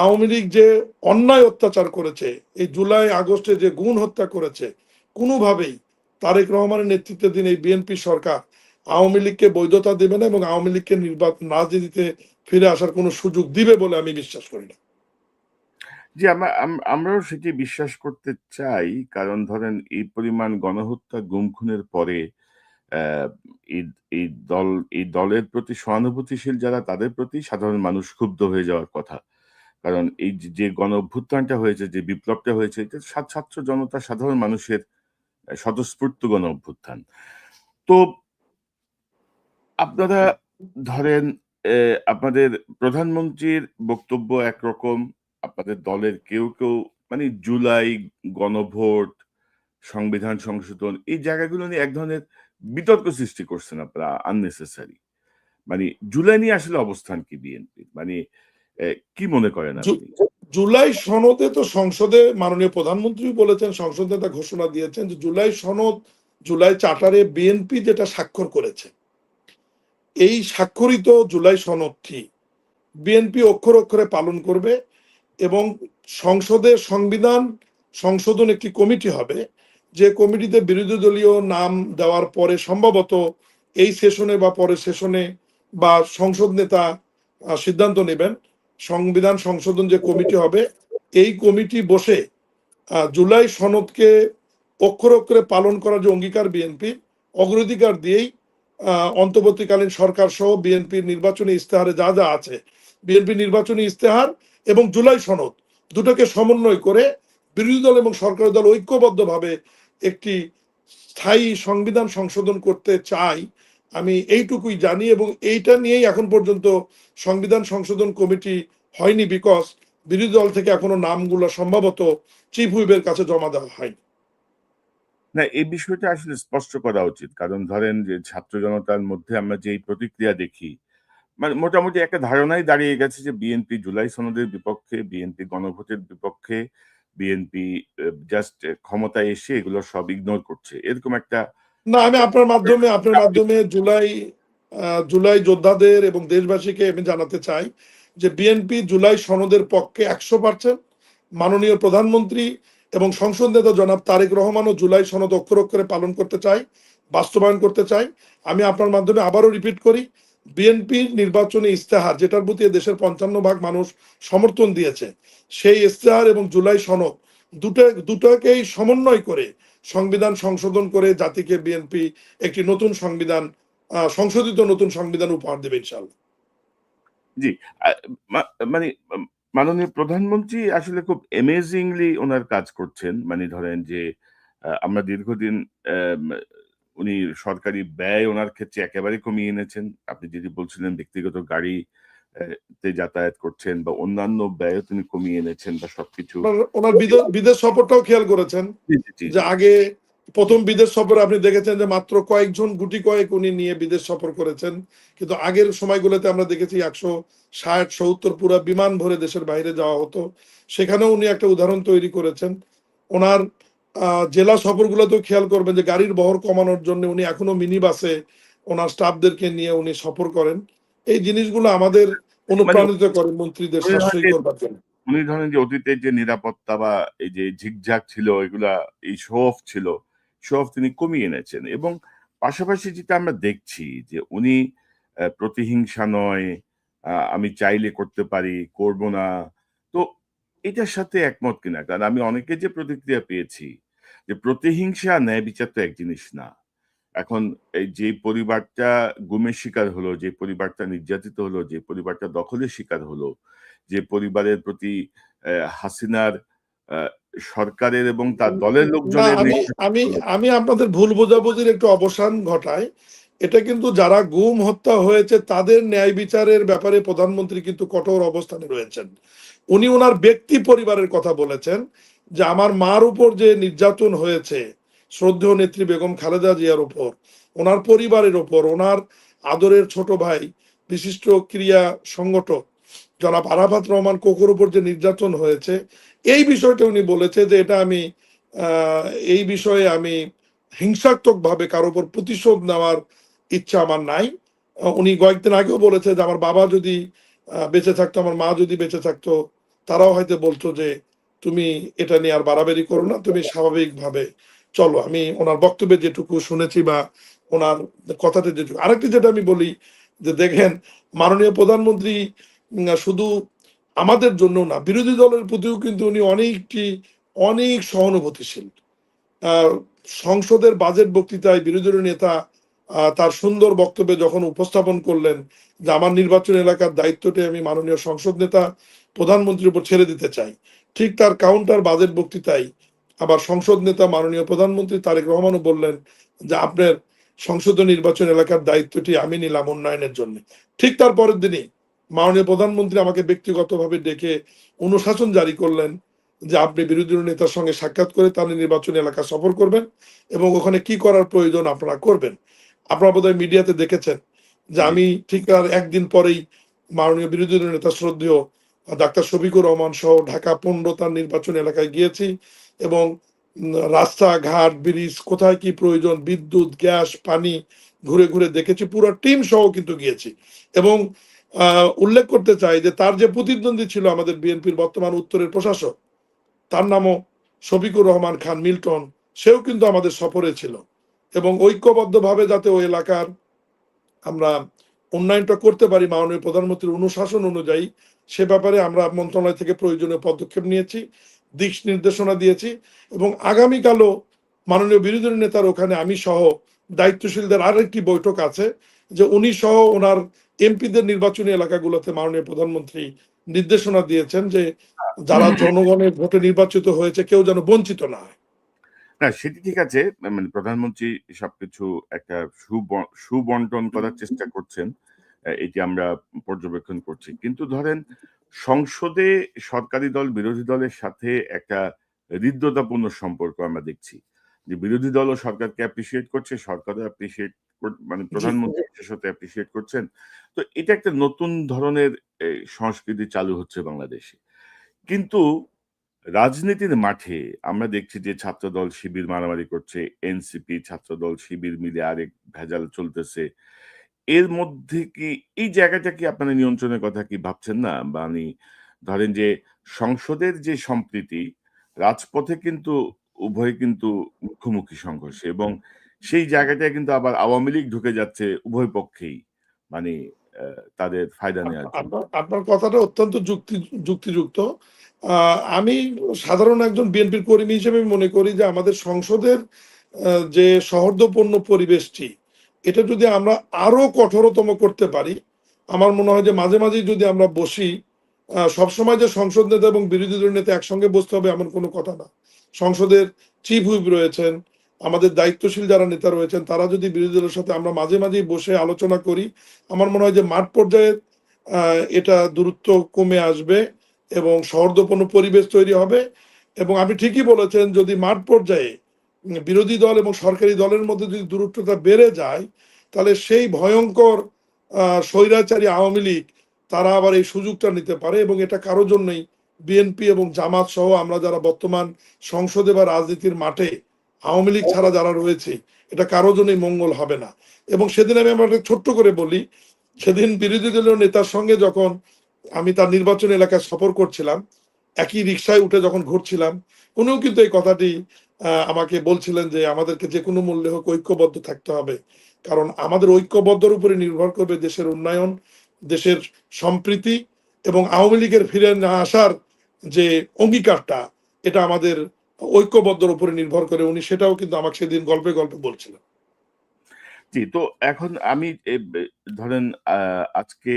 আওয়ামী লীগ যে অন্যায় অত্যাচার করেছে, এই জুলাই আগস্টে যে গুণ হত্যা করেছে, কোনোভাবেই তারেক রহমানের নেতৃত্বাধীন এই বিএনপি সরকার আওয়ামী লীগকে বৈধতা দেবে না এবং আওয়ামী লীগকে নির্বাচন রাজনীতিতে ফিরে আসার কোনো সুযোগ দিবে বলে আমি বিশ্বাস করি না। জি আমরাও সেটি বিশ্বাস করতে চাই, কারণ ধরেন এই পরিমাণ গণহত্যা গুম খুনের পরে আহ, এই এই দল এই দলের প্রতি সহানুভূতিশীল যারা তাদের প্রতি সাধারণ মানুষ ক্ষুব্ধ হয়ে যাওয়ার কথা। কারণ এই যে গণ অভ্যুত্থানটা হয়েছে, যে বিপ্লবটা হয়েছে, এটা ছাত্র জনতা সাধারণ মানুষের স্বতঃস্ফূর্ত গণ অভ্যুত্থান। তো আপনারা ধরেন আপনাদের প্রধানমন্ত্রীর বক্তব্য একরকম, আপনাদের দলের কেউ কেউ মানে জুলাই গণভোট, সংবিধান সংশোধন এই জায়গাগুলো নিয়ে এক ধরনের বিতর্ক সৃষ্টি করছেন আপনারা আননেসেসারি। মানে জুলাই নিয়ে আসলে অবস্থান কি বিএনপির, মানে কি মনে করেন জু- আপনি? জুলাই সনদে তো সংসদে মাননীয় প্রধানমন্ত্রী বলেছেন, সংসদে তা ঘোষণা দিয়েছেন যে জুলাই সনদ, জুলাই চার্টারে বিএনপি যেটা স্বাক্ষর করেছে, এই স্বাক্ষরিত জুলাই সনদটি বিএনপি অক্ষরে অক্ষরে পালন করবে, এবং সংসদে সংবিধান সংশোধন একটি কমিটি হবে, যে কমিটিতে বিরোধী দলীয় নাম দেওয়ার পরে সম্ভবত এই সেশনে বা পরের সেশনে বা সংসদ নেতা সিদ্ধান্ত নেবেন। সংবিধান সংশোধন যে কমিটি হবে, এই কমিটি বসে জুলাই সনদকে অক্ষরে অক্ষরে পালন করার যে অঙ্গীকার বিএনপি, অগ্রাধিকার দিয়েই অন্তর্বর্তীকালীন সরকার সহ বিএনপির নির্বাচনী ইস্তেহারে যা যা আছে, বিএনপি নির্বাচনী ইস্তেহার এবং জুলাই সনদ দুটোকে সমন্বয় করে বিরোধী দল এবং সরকারি দল ঐক্যবদ্ধভাবে একটি স্থায়ী সংবিধান সংশোধন করতে চাই, আমি এইটুকুই জানি। এবং এইটা নিয়েই এখন পর্যন্ত সংবিধান সংশোধন কমিটি হয়নি, বিকজ বিরোধী দল থেকে এখনো নামগুলো সম্ভবত চিফ হুইপের কাছে জমা দেওয়া হয়নি। না, এই বিষয়টা আসলে স্পষ্ট করা উচিত, কারণ ধরেন যে ছাত্র জনতার মধ্যে আমরা যে এই প্রতিক্রিয়া দেখি, মানে মোটামুটি একটা ধারণাই দাঁড়িয়ে গেছে যে বিএনপি জুলাই সনদের বিপক্ষে, বিএনপি গণভোটের বিপক্ষে, বিএনপি জাস্ট ক্ষমতায় এসে এগুলো সব ইগনোর করছে, এরকম একটা না, আমি আপনার মাধ্যমে জুলাই যোদ্ধাদের এবং দেশবাসীকে আমি জানাতে চাই যে বিএনপি জুলাই সনদের পক্ষে 100%। মাননীয় প্রধানমন্ত্রী এবং সংসদ নেতা জনাব তারেক রহমানও জুলাই সনদ অক্ষর অক্ষরে পালন করতে চাই, বাস্তবায়ন করতে চাই। আমি আপনার মাধ্যমে আবারও রিপিট করি, বিএনপির নির্বাচনী ইস্তেহার, যেটার প্রতি দেশের 55% মানুষ সমর্থন দিয়েছে, সেই ইস্তেহার এবং জুলাই সনদ দুটাকেই সমন্বয় করে সংবিধান সংশোধন করে জাতিকে বিএনপি একটি নতুন সংবিধান, সংশোধিত নতুন সংবিধান উপহার দেবে ইনশাআল্লাহ। জি মানে মাননীয় প্রধানমন্ত্রী আসলে খুব অ্যামেজিংলি ওনার কাজ করছেন। মানে ধরেন যে আমরা দীর্ঘদিন আম, উনি সরকারি ব্যয় ওনার ক্ষেত্রে একেবারে কমিয়ে এনেছেন। আপনি যদি বলছিলেন ব্যক্তিগত গাড়ি তে যাতায়াত করছেন বা অন্যান্য ব্যয় তিনি কমিয়ে এনেছেন বা সবকিছু। ওনার বিদেশ সফরটাও খেয়াল করেছেন, জি জি জি যে জি। আগে প্রথম বিদেশ সফরে আপনি দেখেছেন যে মাত্র কয়েকজন, গুটি কয়েক উনি নিয়ে বিদেশ সফর করেছেন, কিন্তু আগের সময়গুলোতে আমরা দেখেছি 160-70 পুরো বিমান ভরে দেশের বাইরে যাওয়া হতো। সেখানেও উনি একটা উদাহরণ তৈরি করেছেন। ওনার জেলা সফরগুলোতেও খেয়াল করবেন যে গাড়ির বহর কমানোর জন্য উনি এখনো মিনি বাসে ওনার স্টাফদেরকে নিয়ে উনি সফর করেন। এই জিনিসগুলো আমাদের মানে অনুপ্রাণিত করে মন্ত্রীদের মনে হয় সাশ্রয়ী যে করবার জন্য। উনি ধরেন যে অতীতের যে নিরাপত্তা বা এই যে ঝিকঝাক ছিল এগুলা, এই শো অফ ছিল, শো অফ তিনি কমিয়ে এনেছেন। এবং পাশাপাশি যেটা আমরা দেখছি যে উনি প্রতিহিংসা নয়, আমি চাইলে করতে পারি, করব না। তো এটার সাথে একমত কিনা? কারণ আমি অনেকের যে প্রতিক্রিয়া পেয়েছি যে প্রতিহিংসা আর ন্যায় বিচার তো এক জিনিস না। এখন এই যে পরিবারটা গুমের শিকার হলো, যে পরিবারটা নির্যাতিত হলো, যে পরিবারটা দখলের শিকার হলো, যে পরিবারের প্রতি হাসিনার আ সরকারের এবং তার দলের না, লোকজনের আমি নির্যাতন আমি হলো। আমি আপনাদের ভুল বোঝাবুঝির একটু অবসান ঘটাই। এটা কিন্তু যারা গুম হত্যা হয়েছে তাদের ন্যায় বিচারের ব্যাপারে প্রধানমন্ত্রী কিন্তু কঠোর অবস্থানে রয়েছেন। উনি ওনার ব্যক্তি পরিবারের কথা বলেছেন যে আমার মার উপর যে নির্যাতন হয়েছে শ্রদ্ধেয় নেত্রী বেগম খালেদা জিয়ার উপর, ওনার পরিবারের উপর, ওনার আদরের ছোট ভাই বিশিষ্ট ক্রীড়া সংগঠক জনাব আরাফাত রহমান কোকোর উপর যে নির্যাতন হয়েছে, এই বিষয়টা উনি বলেছে যে এটা আমি আহ, এই বিষয়ে আমি হিংসাত্মক ভাবে কারোর উপর প্রতিশোধ নেওয়ার ইচ্ছা আমার নাই। উনি কয়েকদিন আগেও বলেছে যে আমার বাবা যদি বেঁচে থাকতো, আমার মা যদি বেঁচে থাকতো, তারাও হয়তো বলতো যে তুমি এটা নিয়ে আর বাড়াবাড়ি করো না, তুমি স্বাভাবিকভাবে চলো। আমি ওনার বক্তব্যে যেটুকু শুনেছি বা ওনার কথাতে যেটুকু, আরেকটি যেটা আমি বলি যে দেখেন, মাননীয় প্রধানমন্ত্রী শুধু আমাদের জন্য না, বিরোধী দলের প্রতিও কিন্তু উনি অনেক সহানুভূতিশীল। আহ, সংসদের বাজেট বক্তৃতায় বিরোধী দলীয় নেতা তার সুন্দর বক্তব্যে যখন উপস্থাপন করলেন যে আমার নির্বাচন এলাকার দায়িত্বটি আমি মাননীয় সংসদ নেতা প্রধানমন্ত্রীর উপর ছেড়ে দিতে চাই, ঠিক তার কাউন্টার বাজেট বক্তৃতায় আবার সংসদ নেতা মাননীয় প্রধানমন্ত্রী তারেক রহমানও বললেন যে আপনার সংসদীয় নির্বাচন এলাকার দায়িত্বটি আমি নিলাম উন্নয়নের জন্য। ঠিক তার পরের দিনই মাননীয় প্রধানমন্ত্রী আমাকে ব্যক্তিগতভাবে ডেকে অনুশাসন জারি করলেন যে আপনি বিরোধী দলীয় নেতার সঙ্গে সাক্ষাৎ করে তার নির্বাচনী এলাকা সফর করবেন এবং ওখানে কি করার প্রয়োজন আপনারা করবেন। আপনারা বোধহয় মিডিয়াতে দেখেছেন যে জি। আমি ঠিক আর একদিন পরেই মাননীয় বিরোধী দলীয় নেতা শ্রদ্ধেয় ডাক্তার শফিকুর রহমান সহ ঢাকা 15 তার নির্বাচনী এলাকায় গিয়েছি এবং রাস্তাঘাট ব্রিজ কোথায় কি প্রয়োজন, বিদ্যুৎ গ্যাস পানি ঘুরে ঘুরে দেখেছি, পুরো টিম সহ কিন্তু গিয়েছি। এবং উল্লেখ করতে চাই যে তার যে প্রতিদ্বন্দ্বী ছিল আমাদের বিএনপির বর্তমান উত্তরের প্রশাসক, তার নামও শফিকুর রহমান খান মিল্টন, সেও কিন্তু আমাদের সফরে ছিল। এবং ঐক্যবদ্ধভাবে যাতে ওই এলাকার আমরা উন্নয়নটা করতে পারি মাননীয় প্রধানমন্ত্রীর অনুশাসন অনুযায়ী, সে ব্যাপারে আমরা মন্ত্রণালয় থেকে প্রয়োজনীয় পদক্ষেপ নিয়েছি, দিক নির্দেশনা দিয়েছি। এবং আগামীকালও মাননীয় বিরোধী দলীয় নেতার ওখানে আমি সহ দায়িত্বশীলদের আরেকটি বৈঠক আছে যে উনি সহ ওনার এমপিদের নির্বাচনী এলাকাগুলোতে মাননীয় প্রধানমন্ত্রী নির্দেশনা দিয়েছেন যে যারা জনগণের ভোটে নির্বাচিত হয়েছে কেউ যেন বঞ্চিত না হয়। না সেটি ঠিক আছে। মানে প্রধানমন্ত্রী সবকিছু একটা সুবন্টন করার চেষ্টা করছেন। এটি আমরা পর্যবেক্ষণ করছি। কিন্তু ধরেন সংসদে সরকারি দল বিরোধী দলের সাথে একটা হৃদ্যতাপূর্ণ সম্পর্ক আমরা দেখছি। যে বিরোধী দলও সরকারকে অ্যাপ্রিশিয়েট করছে, সরকারও অ্যাপ্রিশিয়েট মানে জি, প্রধানমন্ত্রী বিশেষত অ্যাপ্রিশিয়েট করছেন। তো এটা একটা নতুন ধরনের সংস্কৃতি চালু হচ্ছে বাংলাদেশে। কিন্তু রাজনীতির মাঠে আমরা দেখছি যে ছাত্রদল শিবির মারামারি করছে, এনসিপি ছাত্রদল শিবির মিলে আরেক ভেজাল চলতেছে। এর মধ্যে কি এই জায়গাটা কি আপনারা নিয়ন্ত্রণের কথা কি ভাবছেন না? মানে ধরেন যে সংসদের যে সম্প্রীতি, রাজপথে কিন্তু উভয়ে কিন্তু মুখোমুখি সংঘর্ষে এবং সেই জায়গাটায় কিন্তু আবার আওয়ামী লীগ ঢুকে যাচ্ছে উভয় পক্ষেই। মানে তাদের ফায়দা নেয়ার জন্য। আপনার আপনার কথাটা অত্যন্ত যুক্তিযুক্ত। আমি সাধারণ একজন বিএনপির কর্মী হিসেবে মনে করি যে আমাদের সংসদের যে সৌহার্দ্যপূর্ণ পরিবেশটি, এটা যদি আমরা আরো কঠোরতম করতে পারি, আমার মনে হয় যে মাঝে মাঝে যদি আমরা বসি, সবসময় যে সংসদ নেতা এবং বিরোধী দলীয় নেতা একসঙ্গে বসতে হবে এমন কোনো কথা না। সংসদের চিফ হুইপ রয়েছেন, আমাদের দায়িত্বশীল যারা নেতা রয়েছেন, তারা যদি বিরোধী দলের সাথে আমরা মাঝে মাঝেই বসে আলোচনা করি, আমার মনে হয় যে মাঠ পর্যায়ে এটা দূরত্ব কমে আসবে এবং সৌহার্দ্যপূর্ণ পরিবেশ তৈরি হবে। এবং আপনি ঠিকই বলেছেন, যদি মাঠ পর্যায়ে বিরোধী দল এবং সরকারি দলের মধ্যে যদি দূরত্বটা বেড়ে যায়, তাহলে সেই ভয়ঙ্কর স্বৈরাচারী আওয়ামী লীগ তারা আবার এই সুযোগটা নিতে পারে এবং এটা কারোর জন্যই, বিএনপি এবং জামাত সহ আমরা যারা বর্তমান সংসদে বা রাজনীতির মাঠে আওয়ামী লীগ ছাড়া যারা রয়েছে, এটা কারোর জন্যই মঙ্গল হবে না। এবং সেদিন আমি আমার ছোট্ট করে বলি, সেদিন বিরোধী দলীয় নেতার সঙ্গে যখন আমি তার নির্বাচন এলাকায় সফর করছিলাম, একই রিক্সায় উঠে যখন ঘুরছিলাম, উনিও কিন্তু এই কথাটি আমাকে বলছিলেন যে আমাদেরকে যে কোনো মূল্যে হোক ঐক্যবদ্ধ থাকতে হবে, কারণ আমাদের ঐক্যবদ্ধর উপরে নির্ভর করবে দেশের উন্নয়ন, দেশের সম্প্রীতি এবং আওয়ামী লীগের ফিরে না আসার যে অঙ্গীকারটা, এটা আমাদের ঐক্যবদ্ধর উপরে নির্ভর করে। উনি সেটাও কিন্তু আমাকে সেদিন গল্পে গল্পে বলছিলেন। জি, তো এখন আমি ধরেন আজকে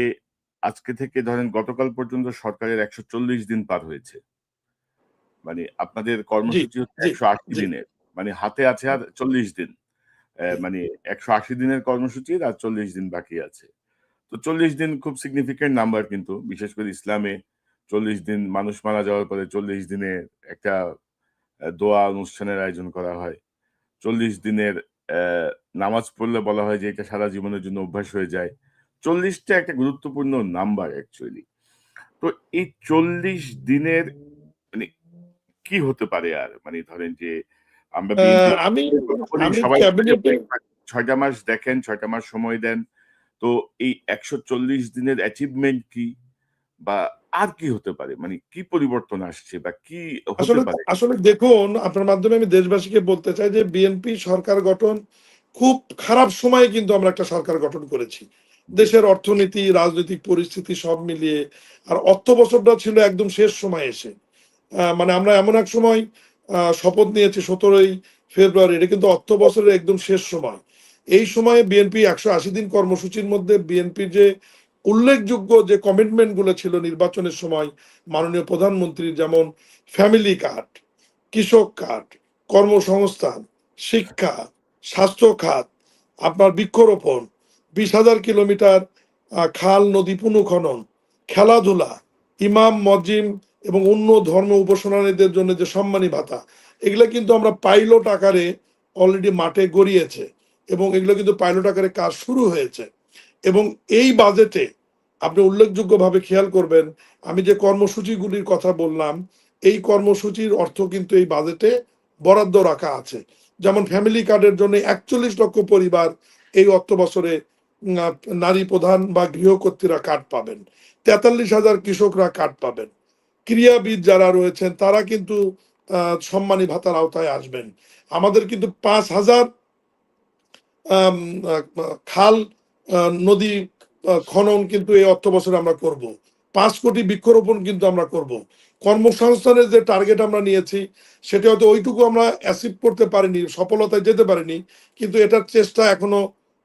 আজকে থেকে ধরেন গতকাল পর্যন্ত সরকারের ১৪০ দিন পার হয়েছে। মানে আপনাদের জি, কর্মসূচি হচ্ছে জি, ১৮০ জি, দিনের। মানে হাতে আছে আর ৪০ দিন। মানে ১৮০ দিনের কর্মসূচির আর ৪০ দিন বাকি আছে। তো ৪০ দিন খুব সিগনিফিক্যান্ট নাম্বার কিন্তু। বিশেষ করে ইসলামে ৪০ দিন মানুষ মারা যাওয়ার পরে ৪০ দিনের একটা দোয়া অনুষ্ঠানের আয়োজন করা হয়। ৪০ দিনের নামাজ পড়লে বলা হয় যে এটা সারা জীবনের জন্য অভ্যাস হয়ে যায়। ৪০ টা একটা গুরুত্বপূর্ণ নাম্বার অ্যাকচুয়ালি। তো এই ৪০ দিনের মানে কি হতে পারে আর? মানে ধরেন যে আমরা বিএনপি আমি কথা বলি আমি সবাই বলে যে ক্যাবিনেটে ৬ টা মাস দেখেন, ৬ টা মাস সময় দেন। তো এই ১৪০ দিনের অ্যাচিভমেন্ট কি? বা আর কি হতে পারে? মানে কি পরিবর্তন আসছে বা কি হতে আসলে পারে? আসলে দেখুন, আপনার মাধ্যমে আমি দেশবাসীকে বলতে চাই যে বিএনপি সরকার গঠন খুব খারাপ সময়ে কিন্তু আমরা একটা সরকার গঠন করেছি। জি, দেশের অর্থনীতি, রাজনৈতিক পরিস্থিতি সব মিলিয়ে। আর অর্থ বছরটা ছিল একদম শেষ সময়ে এসে। মানে আমরা এমন এক সময় শপথ নিয়েছি ১৭ই ফেব্রুয়ারি, এটা কিন্তু অর্থ বছরের একদম শেষ সময়। এই সময়ে বিএনপি ১৮০ দিন কর্মসূচির মধ্যে বিএনপির যে উল্লেখযোগ্য যে কমিটমেন্ট গুলো ছিল নির্বাচনের সময় মাননীয় প্রধানমন্ত্রীর, যেমন ফ্যামিলি কার্ড, কৃষক কার্ড, কর্মসংস্থান, শিক্ষা, স্বাস্থ্য খাত, আপনার বৃক্ষরোপণ, ২০,০০০ কিলোমিটার খাল নদী পুনঃখনন, খেলাধুলা, ইমাম মজিম এবং অন্য ধর্ম উপাসনানীদের জন্য যে সম্মানী ভাতা, এগুলো কিন্তু আমরা পাইলট আকারে অলরেডি মাঠে গড়িয়েছে এবং এগুলো কিন্তু পাইলট আকারে কাজ শুরু হয়েছে। এবং এই বাজেটে আপনি উল্লেখযোগ্যভাবে খেয়াল করবেন, আমি যে কর্মসূচিগুলির কথা বললাম, এই কর্মসূচির অর্থ কিন্তু এই বাজেটে বরাদ্দ রাখা আছে। যেমন ফ্যামিলি কার্ডের জন্য ৪১ লক্ষ পরিবার এই অর্থ বছরে নারী প্রধান বা গৃহকর্ত্রীরা কার্ড পাবেন। ৪৩,০০০ কৃষকরা কার্ড পাবেন। ক্রীড়াবিদ যারা রয়েছেন তারা কিন্তু সম্মানী ভাতার আওতায় আসবেন। আমাদের কিন্তু ৫,০০০ আম আ খাল, নদী খনন কিন্তু এই অর্থ বছরে আমরা করব। ৫ কোটি বৃক্ষরোপণ কিন্তু আমরা করব। কর্মসংস্থানের যে টার্গেট আমরা নিয়েছি, সেটা হয়তো ওইটুকু আমরা অ্যাচিভ করতে পারিনি, সফলতায় যেতে পারিনি। কিন্তু এটার চেষ্টা এখনো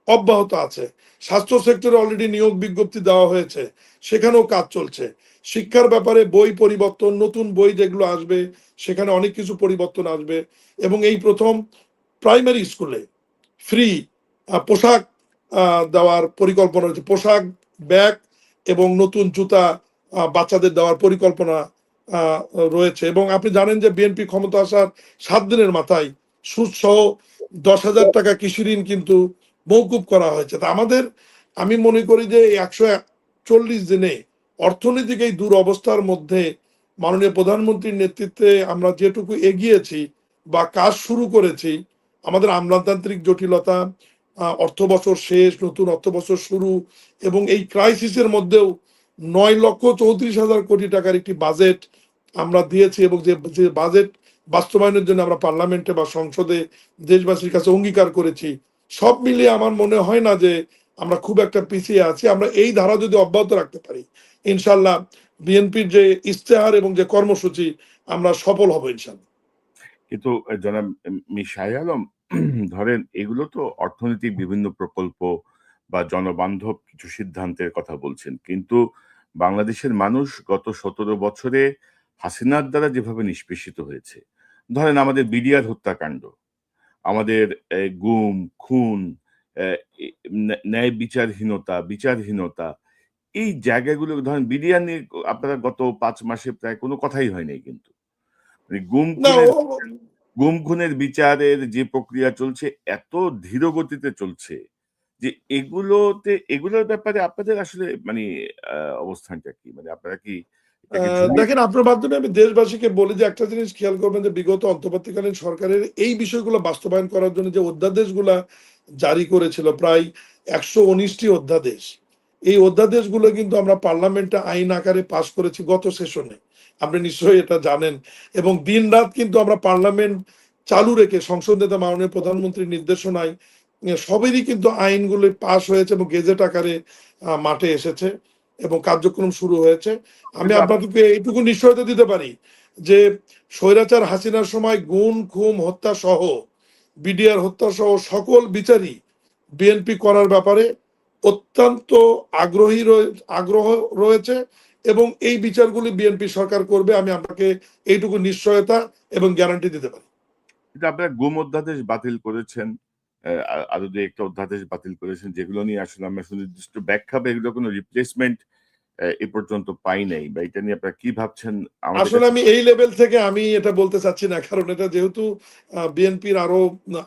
অব্যাহত আছে। স্বাস্থ্য সেক্টরে অলরেডি নিয়োগ বিজ্ঞপ্তি দেওয়া হয়েছে। সেখানেও কাজ চলছে। শিক্ষার ব্যাপারে বই পরিবর্তন, নতুন বই যেগুলো আসবে, সেখানে অনেক কিছু পরিবর্তন আসবে এবং এই ১ম প্রাইমারি স্কুলে ফ্রি পোশাক দেওয়ার পরিকল্পনা রয়েছে। পোশাক, ব্যাগ এবং নতুন জুতা বাচ্চাদের দেওয়ার পরিকল্পনা রয়েছে। এবং আপনি জানেন যে বিএনপি ক্ষমতা আসার ৭ দিনের মাথায় সুদসহ ১০,০০০ টাকা কৃষি ঋণ কিন্তু মওকুফ করা হয়েছে। তা আমাদের, আমি মনে করি যে এই ১৪০ দিনে অর্থনৈতিক এই দুরবস্থার মধ্যে মাননীয় প্রধানমন্ত্রীর নেতৃত্বে আমরা যেটুকু এগিয়েছি বা কাজ শুরু করেছি, আমাদের আমলাতান্ত্রিক জটিলতা, অর্থবছর শেষ, নতুন অর্থবছর শুরু এবং এই ক্রাইসিসের মধ্যেও ৯,৩৪,০০০ কোটি টাকার একটি বাজেট আমরা দিয়েছি এবং যে বাজেট বাস্তবায়নের জন্য আমরা পার্লামেন্টে বা সংসদে দেশবাসীর কাছে অঙ্গীকার করেছি, সব মিলিয়ে আমার মনে হয় না যে আমরা খুব একটা পিছিয়ে আছি। আমরা এই ধারা যদি অব্যাহত রাখতে পারি, ইনশাল্লাহ বিএনপির যে ইশতেহার এবং যে কর্মসূচি, আমরা সফল হব ইনশাল্লাহ। কিন্তু জনাব শাহ আলম ধরেন এগুলো তো অর্থনৈতিক বিভিন্ন প্রকল্প বা জনবান্ধব কিছু সিদ্ধান্তের কথা বলছেন। কিন্তু বাংলাদেশের মানুষ গত ১৭ বছরে হাসিনার দ্বারা যেভাবে নিষ্পেষিত হয়েছে, ধরেন আমাদের বিডিআর হত্যাকাণ্ড, আমাদের গুম, খুন, অ্যা এ ন্যায় বিচারহীনতা, এই জায়গাগুলো ধরেন বিডিআর নিয়ে আপনারা গত ৫ মাসে প্রায় কোনো কথাই হয় নাই কিন্তু। মানে না, গুম খুনের বিচারের যে প্রক্রিয়া চলছে এত ধীর গতিতে চলছে যে এগুলোর ব্যাপারে আপনাদের আসলে মানে অবস্থানটা কি? মানে আপনারা কি এটাকে ঝুলিয়ে দেখেন, আপনার মাধ্যমে আমি দেশবাসীকে বলি যে একটা জিনিস খেয়াল করবেন যে বিগত অন্তর্বর্তীকালীন সরকারের এই বিষয়গুলো বাস্তবায়ন করার জন্য যে অধ্যাদেশগুলা জারি করেছিল, প্রায় ১১৯টি অধ্যাদেশ, এই অধ্যাদেশগুলো কিন্তু আমরা পার্লামেন্টে আইন আকারে পাশ করেছি গত সেশনে। আপনি নিশ্চয়ই এটা জানেন। এবং দিন রাত কিন্তু আমরা পার্লামেন্ট চালু রেখে সংসদ নেতা মাননীয় প্রধানমন্ত্রীর নির্দেশনায় সবেরই কিন্তু আইনগুলো পাশ হয়েছে এবং গেজেট আকারে মাঠে এসেছে। এবং কার্যক্রম শুরু হয়েছে। আমি কিন্তু আপনাদেরকে এইটুকু নিশ্চয়তা দিতে পারি যে স্বৈরাচার হাসিনার সময় গুম, খুন, হত্যা সহ বিডিআর হত্যা সহ সকল বিচারই বিএনপি করার ব্যাপারে অত্যন্ত আগ্রহ রয়েছে এবং এই বিচারগুলি বিএনপি সরকার করবে। আমি আপনাকে এইটুকু নিশ্চয়তা এবং গ্যারান্টি দিতে পারি। কিন্তু আপনারা গুম অধ্যাদেশ বাতিল করেছেন, আরো যে একটা অধ্যাদেশ বাতিল করেছেন, যেগুলো নিয়ে আসলে আমরা সুনির্দিষ্ট ব্যাখ্যা বা এগুলো কোনো রিপ্লেসমেন্ট এ পর্যন্ত পাই নাই, বা এটা নিয়ে আপনারা কি ভাবছেন আমাদের আসলে কাছে। আমি এই লেভেল থেকে আমি এটা বলতে চাচ্ছি না, কারণ এটা যেহেতু বিএনপির আরো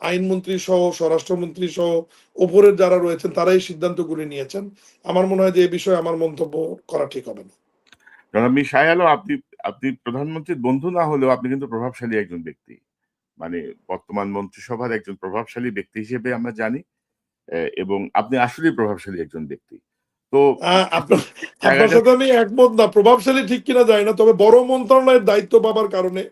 আইনমন্ত্রী সহ স্বরাষ্ট্রমন্ত্রী সহ ওপরের যারা রয়েছেন তারাই সিদ্ধান্তগুলি নিয়েছেন। আমার মনে হয় যে এই বিষয়ে আমার মন্তব্য করা ঠিক হবে না। কারণ আমি শাহ আলম, আপনি আপনি প্রধানমন্ত্রীর বন্ধু না হলেও আপনি কিন্তু প্রভাবশালী একজন ব্যক্তি, মানে বর্তমান মন্ত্রিসভার একজন প্রভাবশালী ব্যক্তি হিসেবে আমরা জানি। এবং আপনি আসলেই প্রভাবশালী একজন ব্যক্তি। তো আপনার আপনার জায়গাটা সাথে আমি একমত না, প্রভাবশালী ঠিক কিনা জানি না, তবে বড় মন্ত্রণালয়ের দায়িত্ব পাবার কারণে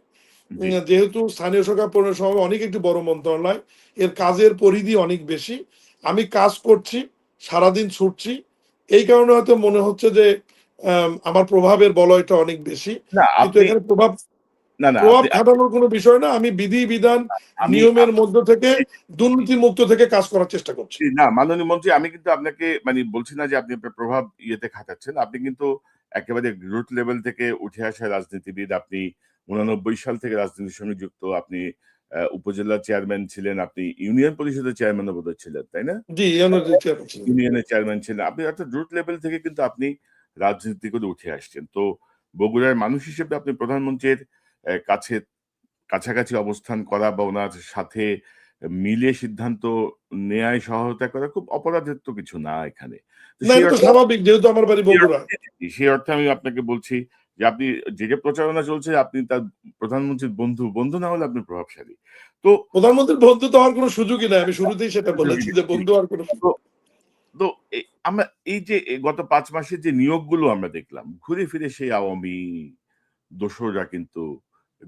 জি, যেহেতু স্থানীয় সরকার পৌরসভা অনেক একটি বড় মন্ত্রণালয়, এর কাজের পরিধি অনেক বেশি। আমি কাজ করছি, সারাদিন ছুটছি, এই কারণে হয়তো মনে হচ্ছে যে আমার প্রভাবের বলয়টা অনেক বেশি। না কিন্তু আপনি, এখানে প্রভাব না, না প্রভাব আপনি, খাটানোর কোনো বিষয় না। আমি বিধি বিধান আমি নিয়মের আপ মধ্য থেকে দুর্নীতি মুক্ত থেকে কাজ করার চেষ্টা করছি। জি, না মাননীয় মন্ত্রী, আমি কিন্তু আপনাকে মানে বলছি না যে আপনি আপনার প্রভাব ইয়েতে খাটাচ্ছেন। আপনি কিন্তু একেবারে রুট লেভেল থেকে উঠে আসা রাজনীতিবিদ। আপনি ৮৯ সাল থেকে রাজনীতির সঙ্গে যুক্ত। আপনি উপজেলা চেয়ারম্যান ছিলেন, আপনি ইউনিয়ন পরিষদের চেয়ারম্যানও বোধহয় ছিলেন, তাই না? জি, চেয়ারম্যান ছিলেন। ইউনিয়নের চেয়ারম্যান ছিলেন। আপনি অর্থাৎ রুট লেভেল থেকে কিন্তু আপনি রাজনীতি করে উঠে আসছেন। তো বগুড়ার মানুষ হিসেবে আপনি প্রধানমন্ত্রীর কাছে কাছাকাছি অবস্থান করা বা উনার সাথে মিলে সিদ্ধান্ত নেয়ায় সহায়তা করা খুব অপরাধের তো কিছু না এখানে। তো না, এটা তো স্বাভাবিক, যেহেতু আমার বাড়ি বগুড়া। সেই অর্থে আমি আপনাকে বলছি যে আপনি যে প্রচারণা চলছে আপনি তার প্রধানমন্ত্রীর বন্ধু, বন্ধু না হলে আপনি প্রভাবশালী। তো প্রধানমন্ত্রীর বন্ধু তো হওয়ার কোনো সুযোগই নাই। আমি শুরুতেই সেটা বলেছি যে বন্ধু হওয়ার কোনো তো তো আমরা এই যে গত ৫ মাসের যে নিয়োগগুলো আমরা দেখলাম, ঘুরে ফিরে সেই আওয়ামী দোসররা কিন্তু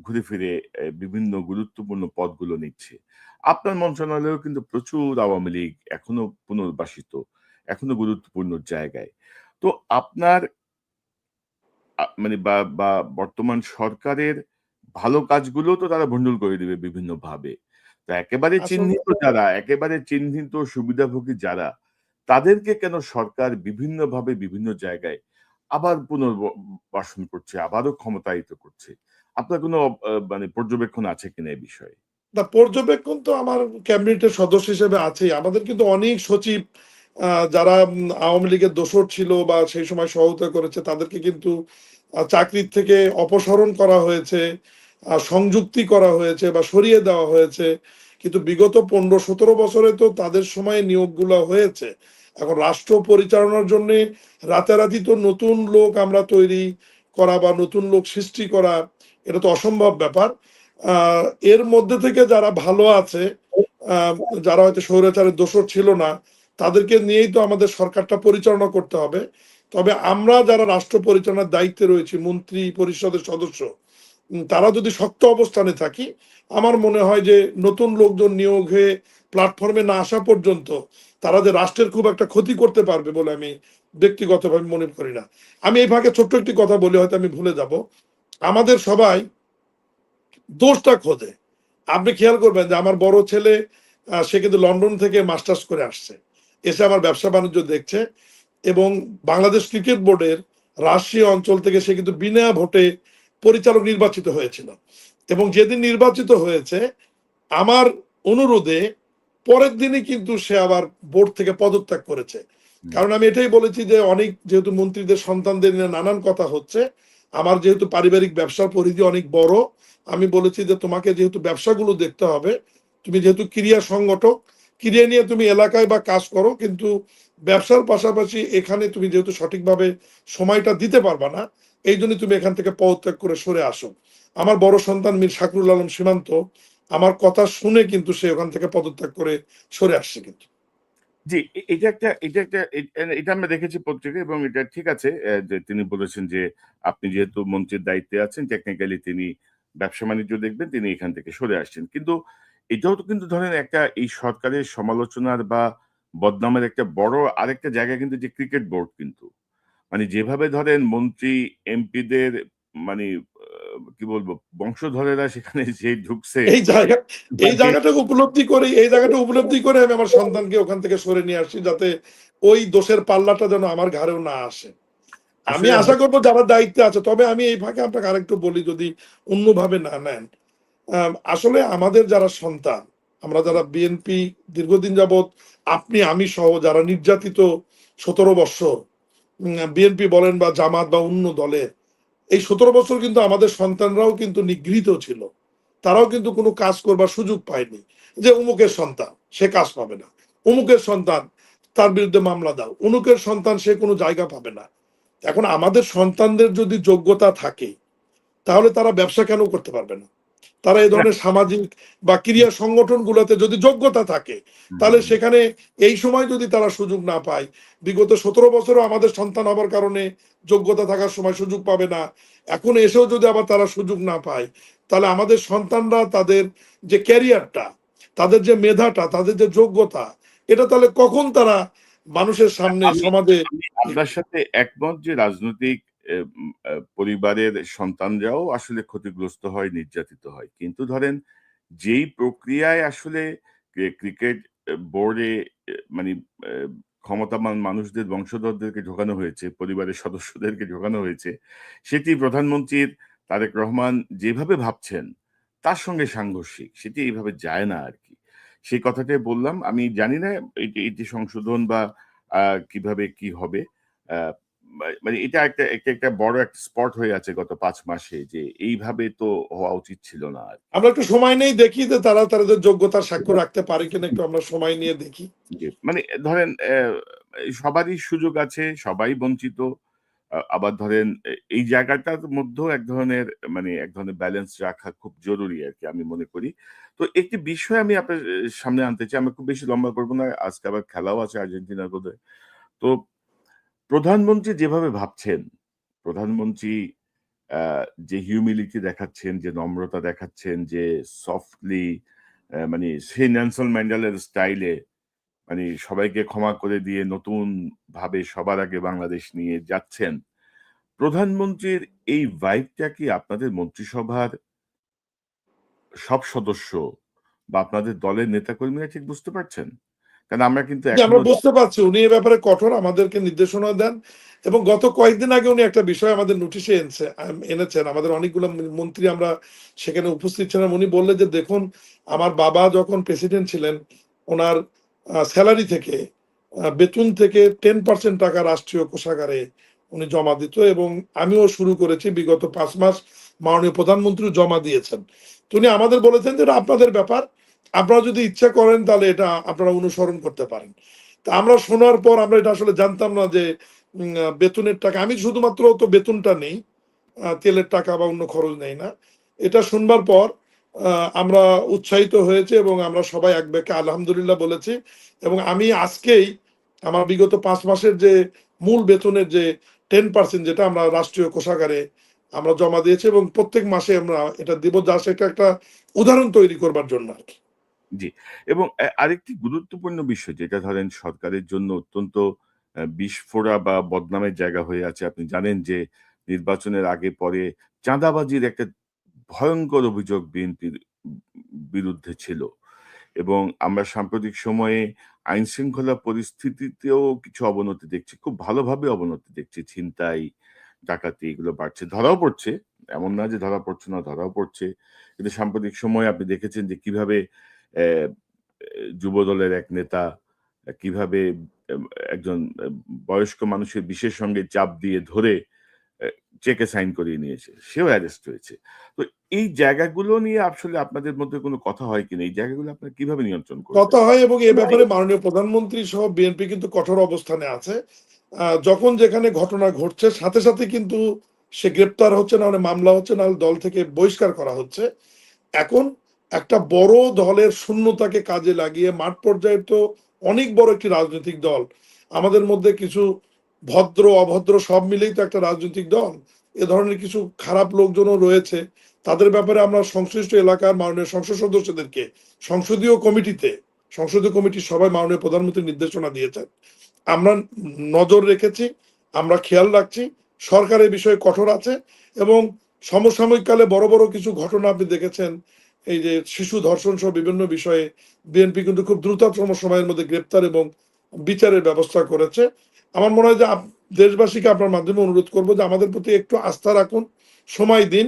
ঘুরে ফিরে বিভিন্ন গুরুত্বপূর্ণ পদগুলো নিচ্ছে। আপনার মন্ত্রণালয়েও কিন্তু প্রচুর আওয়ামী লীগ এখনো পুনর্বাসিত, এখনো গুরুত্বপূর্ণ জায়গায়। তো আপনার মানে বা বর্তমান সরকারের ভালো কাজগুলো তো তারা ভণ্ডুল করে দিবে বিভিন্নভাবে। তো আসলে একেবারে চিহ্নিত সুবিধাভোগী যারা, তাদেরকে কেন সরকার বিভিন্নভাবে বিভিন্ন জায়গায় আবার পুনর্বাসন করছে, আবারও ক্ষমতায়িত করছে? আপনার কোনো মানে পর্যবেক্ষণ আছে কিনা এই বিষয়ে? না, পর্যবেক্ষণ তো আমার ক্যাবিনেটের সদস্য হিসেবে আছেই। আমাদের কিন্তু অনেক সচিব যারা আওয়ামী লীগের দোসর ছিল বা সেই সময় সহায়তা করেছে তাদেরকে কিন্তু চাকরির থেকে অপসারণ করা হয়েছে, সংযুক্তি করা হয়েছে বা সরিয়ে দেওয়া হয়েছে। কিন্তু বিগত ১৫-১৭ বছরে তো তাদের সময়ে নিয়োগগুলো হয়েছে। এখন রাষ্ট্র পরিচালনার জন্য রাতারাতি তো নতুন লোক আমরা তৈরি করা বা নতুন লোক সৃষ্টি করা এটা তো অসম্ভব ব্যাপার। আহ, এর মধ্যে থেকে যারা ভালো আছে, আহ, যারা হয়তো স্বৈরাচারের দোষর ছিল না, তাদেরকে নিয়েই তো আমাদের সরকারটা পরিচালনা করতে হবে। তবে আমরা যারা রাষ্ট্র পরিচালনার দায়িত্বে রয়েছি, মন্ত্রী পরিষদের সদস্য, তারা যদি শক্ত অবস্থানে থাকি, আমার মনে হয় যে নতুন লোকজন নিয়োগ হয়ে প্ল্যাটফর্মে না আসা পর্যন্ত তারা যে রাষ্ট্রের খুব একটা ক্ষতি করতে পারবে বলে আমি ব্যক্তিগতভাবে মনে করি না। আমি এই ফাঁকে ছোট্ট একটি কথা বলি, হয়তো আমি ভুলে যাব। আমাদের সবাই দোষটা খোঁজে। আপনি খেয়াল করবেন যে আমার বড় ছেলে সে কিন্তু লন্ডন থেকে মাস্টার্স করে আসছে, এসে আমার ব্যবসা বাণিজ্য দেখছে এবং বাংলাদেশ ক্রিকেট বোর্ডের রাজশাহী অঞ্চল থেকে সে কিন্তু বিনা ভোটে পরিচালক নির্বাচিত হয়েছিল এবং যেদিন নির্বাচিত হয়েছে আমার অনুরোধে পরের দিনই কিন্তু সে আবার বোর্ড থেকে পদত্যাগ করেছে। হুম। কারণ আমি এটাই বলেছি যে অনেক যেহেতু মন্ত্রীদের সন্তানদের নিয়ে নানান কথা হচ্ছে, আমার যেহেতু পারিবারিক ব্যবসার পরিধি অনেক বড়, আমি বলেছি যে তোমাকে যেহেতু ব্যবসাগুলো দেখতে হবে, তুমি যেহেতু ক্রিয়া সংগঠক, ক্রিয়া নিয়ে তুমি এলাকায় বা কাজ করো, কিন্তু ব্যবসার পাশাপাশি এখানে তুমি যেহেতু সঠিকভাবে সময়টা দিতে পারবা না, এই জন্য তুমি এখান থেকে পদত্যাগ করে সরে আসো। আমার বড় সন্তান মীর শাকরুল আলম সীমান্ত আমার কথা শুনে কিন্তু সে ওখান থেকে পদত্যাগ করে সরে আসছে কিন্তু। জি, এটা আমরা দেখেছি পত্রিকায়, এবং এটা ঠিক আছে যে তিনি বলেছেন যে আপনি যেহেতু মন্ত্রীর দায়িত্বে আছেন, টেকনিক্যালি তিনি ব্যবসা-বাণিজ্য দেখবেন, তিনি এখান থেকে সরে আসছেন। কিন্তু এটাও তো কিন্তু ধরেন একটা এই সরকারের সমালোচনার বা বদনামের একটা বড় আরেকটা জায়গা কিন্তু যে ক্রিকেট বোর্ড কিন্তু। মানে যেভাবে ধরেন মন্ত্রী এমপিদের মানে কি বলবো বংশধরেরা সেখানে যে ঢুকছে এই জায়গা এই মানে জায়গাটাকে উপলব্ধি করে আমি আমার সন্তানকে ওখান থেকে সরে নিয়ে আসছি, যাতে ওই দোষের পাল্লাটা যেন আমার ঘাড়েও না আসে। আমি আসলে আশা করবো যারা দায়িত্বে আছে, তবে আমি এই ফাঁকে আপনাকে আরেকটু বলি, যদি অন্যভাবে না নেন, আসলে আমাদের যারা সন্তান, আমরা যারা বিএনপি দীর্ঘদিন যাবৎ, আপনি আমি সহ যারা নির্যাতিত 17 বৎসর, বিএনপি বলেন বা জামাত বা অন্য দলের, এই 17 বছর কিন্তু আমাদের সন্তানরাও কিন্তু নিগৃহীত ছিল। তারাও কিন্তু কোনো কাজ করবার সুযোগ পায়নি, যে অমুকের সন্তান সে কাজ পাবে না, অমুকের সন্তান তার বিরুদ্ধে মামলা দাও, অমুকের সন্তান সে কোনো জায়গা পাবে না। এখন আমাদের সন্তানদের যদি যোগ্যতা থাকে, তাহলে তারা ব্যবসা কেন করতে পারবে না? তারা এই ধরনের সামাজিক বা ক্রিয়া সংগঠনগুলোতে যদি যোগ্যতা থাকে, তাহলে সেখানে এই সময় যদি তারা সুযোগ না পায়, বিগত 17 বছরও আমাদের সন্তান হবার কারণে যোগ্যতা থাকার সময় সুযোগ পাবে না, এখন এসেও যদি আবার তারা সুযোগ না পায়, তাহলে আমাদের সন্তানরা তাদের যে ক্যারিয়ারটা, তাদের যে মেধাটা, তাদের যে যোগ্যতা, এটা তাহলে কখন তারা মানুষের সামনে আমি সমাজে। আমি আপনার সাথে একমত যে রাজনৈতিক পরিবারের সন্তানরাও আসলে ক্ষতিগ্রস্ত হয়, নির্যাতিত হয়। কিন্তু ধরেন যেই প্রক্রিয়ায় আসলে ক্রিকেট বোর্ডে মানে ক্ষমতাবান মানুষদের বংশধরদেরকে ঢোকানো হয়েছে, পরিবারের সদস্যদেরকে ঢোকানো হয়েছে, সেটি প্রধানমন্ত্রীর তারেক রহমান যেভাবে ভাবছেন তার সঙ্গে সাংঘর্ষিক। সেটি এইভাবে যায় না আরকি। সেই কথাটাই বললাম। আমি জানি না এটি সংশোধন বা কিভাবে কি হবে? আ মানে এটা একটা বড় একটা স্পট হয়ে আছে গত ৫ মাসে যে এইভাবে তো হওয়া উচিত ছিল না আর। আমরা একটু সময় নেই, দেখি যে তারা তাদের যোগ্যতার স্বাক্ষর রাখতে পারে কিনা, একটু আমরা সময় নিয়ে দেখি। জি, মানে ধরেন সবারই সুযোগ আছে, সবাই বঞ্চিত। আবার ধরেন এই জায়গাটার মধ্যেও এক ধরনের ব্যালেন্স রাখা খুব জরুরি আরকি আমি মনে করি। তো একটি বিষয় আমি আপনার সামনে আনতে চাই। আমি খুব বেশি লম্বা করব না। আজকে আবার খেলাও আছে আর্জেন্টিনার বোধহয়। তো প্রধানমন্ত্রী যেভাবে ভাবছেন, প্রধানমন্ত্রী আ যে হিউমিলিটি দেখাচ্ছেন, যে নম্রতা দেখাচ্ছেন, যে সফটলি মানে সেই নেলসন ম্যান্ডেলার স্টাইলে মানে সবাইকে ক্ষমা করে দিয়ে নতুন ভাবে সবার আগে বাংলাদেশ নিয়ে যাচ্ছেন। প্রধানমন্ত্রীর এই ভাইবটা কি আপনাদের মন্ত্রিসভার সব সদস্য বা আপনাদের দলের নেতাকর্মীরা ঠিক বুঝতে পারছেন? কারণ আমরা কিন্তু যে আমরা এখনো বুঝতে পারছি উনি এ ব্যাপারে কঠোর, আমাদেরকে নির্দেশনা দেন। এবং গত কয়েকদিন আগে উনি একটা বিষয় আমাদের নোটিশে এনেছেন, আমাদের অনেকগুলো মন্ত্রী আমরা সেখানে উপস্থিত ছিলাম। উনি বললেন যে দেখুন, আমার বাবা যখন প্রেসিডেন্ট ছিলেন, ওনার স্যালারি থেকে, বেতন থেকে 10% টাকা রাষ্ট্রীয় কোষাগারে উনি জমা দিত, এবং আমিও শুরু করেছি। বিগত 5 মাস মাননীয় প্রধানমন্ত্রী জমা দিয়েছেন। তো উনি আমাদের বলেছেন যে এটা আপনাদের ব্যাপার, আপনারা যদি ইচ্ছা করেন তাহলে এটা আপনারা অনুসরণ করতে পারেন। তা আমরা শোনার পর আমরা এটা আসলে জানতাম না যে বেতনের টাকা, আমি শুধুমাত্র তো বেতনটা নেই, তেলের টাকা বা অন্য খরচ নেই না। এটা শুনবার পর আমরা উৎসাহিত হয়েছে এবং আমরা সবাই এক বাক্যে আলহামদুলিল্লাহ বলেছি। এবং আমি আজকেই আমার বিগত 5 মাসের যে মূল বেতনের যে 10% যেটা আমরা রাষ্ট্রীয় কোষাগারে আমরা জমা দিয়েছি, এবং প্রত্যেক মাসে আমরা এটা দিব, যা সেটা একটা উদাহরণ তৈরি করবার জন্য আর কি। জি। এবং আরেকটি গুরুত্বপূর্ণ বিষয় যেটা ধরেন সরকারের জন্য অত্যন্ত বিস্ফোরা বা বদনামের জায়গা হয়ে আছে। আপনি জানেন যে নির্বাচনের আগে পরে চাঁদাবাজির একটা ভয়ংকর অভিযোগ বিএনপির বিরুদ্ধে ছিল। এবং আমরা সাম্প্রতিক সময়ে আইনশৃঙ্খলা পরিস্থিতিতেও কিছু অবনতি দেখছি। খুব ভালোভাবে অবনতি দেখছি। ছিনতাই, ডাকাতি এগুলো বাড়ছে। ধরাও পড়ছে। এমন না যে ধরা পড়ছে না, ধরাও পড়ছে। কিন্তু সাম্প্রতিক সময়ে আপনি দেখেছেন যে কিভাবে অ্যা যুবদলের এক নেতা কিভাবে এম একজন বয়স্ক মানুষের বিশের সঙ্গে চাপ দিয়ে ধরে অ্যা চেকে সাইন করিয়ে নিয়েছে। সেও অ্যারেস্ট হয়েছে। তো এই জায়গাগুলো নিয়ে আসলে আপনাদের মধ্যে কোনো কথা হয় কিনা? এই জায়গাগুলো আপনারা কিভাবে নিয়ন্ত্রণ করবেন? কথা হয়, এবং এ ব্যাপারে মাননীয় প্রধানমন্ত্রী সহ বিএনপি কিন্তু কঠোর অবস্থানে আছে। যখন যেখানে ঘটনা ঘটছে সাথে সাথে কিন্তু সে গ্রেপ্তার হচ্ছে, না হলে মামলা হচ্ছে, না হলে দল থেকে বহিষ্কার করা হচ্ছে। এখন একটা বড় দলের শূন্যতাকে কাজে লাগিয়ে মাঠ পর্যায়ে তো অনেক বড় একটি রাজনৈতিক দল, আমাদের মধ্যে কিছু ভদ্র অভদ্র সব মিলেই তো একটা রাজনৈতিক দল, এ ধরনের কিছু খারাপ লোকজনও রয়েছে। তাদের ব্যাপারে আমরা সংশ্লিষ্ট এলাকার মাননীয় সংসদ সদস্যদেরকে সংসদীয় কমিটিতে, সংসদীয় কমিটির সবাই মাননীয় প্রধানমন্ত্রী নির্দেশনা দিয়েছেন, আমরা নজর রেখেছি। আমরা খেয়াল রাখছি, সরকার এই বিষয়ে কঠোর আছে এবং সমসাময়িক কালে বড় বড় কিছু ঘটনা আপনি দেখেছেন, এই যে শিশু ধর্ষণ সহ বিভিন্ন বিষয়ে বিএনপি কিন্তু খুব দ্রুততম সময়ের মধ্যে গ্রেপ্তার এবং বিচারের ব্যবস্থা করেছে। আমার মনে হয় যে দেশবাসীকে আপনার মাধ্যমে অনুরোধ করব যে আমাদের প্রতি একটু আস্থা রাখুন, সময় দিন,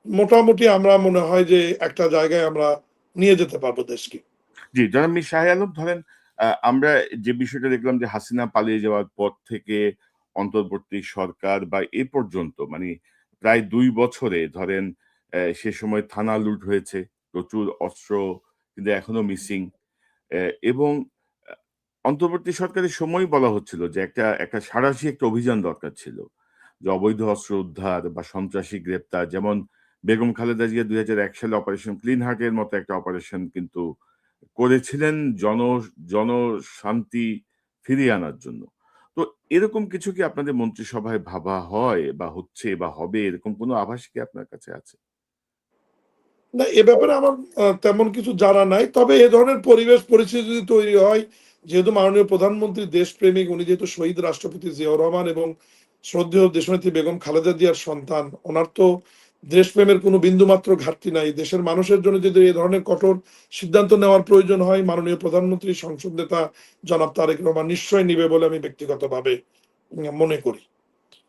মোটামুটি আমরা মনে হয় যে একটা জায়গায় আমরা নিয়ে যেতে পারবো দেশকে। জি, জনাব মীর শাহ আলম, ধরেন আমরা যে বিষয়টা দেখলাম যে হাসিনা পালিয়ে যাওয়ার পর থেকে অন্তর্বর্তী সরকার বা এ পর্যন্ত মানে প্রায় ২ বছরে ধরেন সে সময় থানা লুট হয়েছে, প্রচুর অস্ত্র কিন্তু এখনো মিসিং। এবং আ অন্তর্বর্তী সরকারের সময়ই বলা হচ্ছিল যে একটা সাঁড়াশি একটা অভিযান দরকার ছিল। যে অবৈধ অস্ত্র উদ্ধার বা সন্ত্রাসী গ্রেপ্তার, যেমন বেগম খালেদা জিয়া ২০০১ সালে অপারেশন ক্লিন হার্ট এর মতো একটা অপারেশন কিন্তু করেছিলেন জনশান্তি ফিরিয়ে আনার জন্য। তো এরকম কিছু কি আপনাদের মন্ত্রিসভায় ভাবা হয় বা হচ্ছে বা হবে, এরকম কোনো আভাস কি আপনার কাছে আছে? না, এ ব্যাপারে আমার তেমন কিছু জানা নাই। তবে এ ধরনের পরিবেশ পরিস্থিতি যদি তৈরি হয়, যেহেতু মাননীয় প্রধানমন্ত্রী দেশপ্রেমিক, উনি যেহেতু শহীদ রাষ্ট্রপতি জিয়াউর রহমান এবং শ্রদ্ধেয় দেশনেত্রী বেগম খালেদা জিয়ার সন্তান, ওনার তো দেশপ্রেমের কোনো বিন্দুমাত্র ঘাটতি নাই। দেশের মানুষের জন্য যদি এ ধরনের কঠোর সিদ্ধান্ত নেওয়ার প্রয়োজন হয়, মাননীয় প্রধানমন্ত্রী, সংসদ নেতা জনাব তারেক রহমান নিশ্চয়ই নিবে বলে আমি ব্যক্তিগতভাবে মনে করি।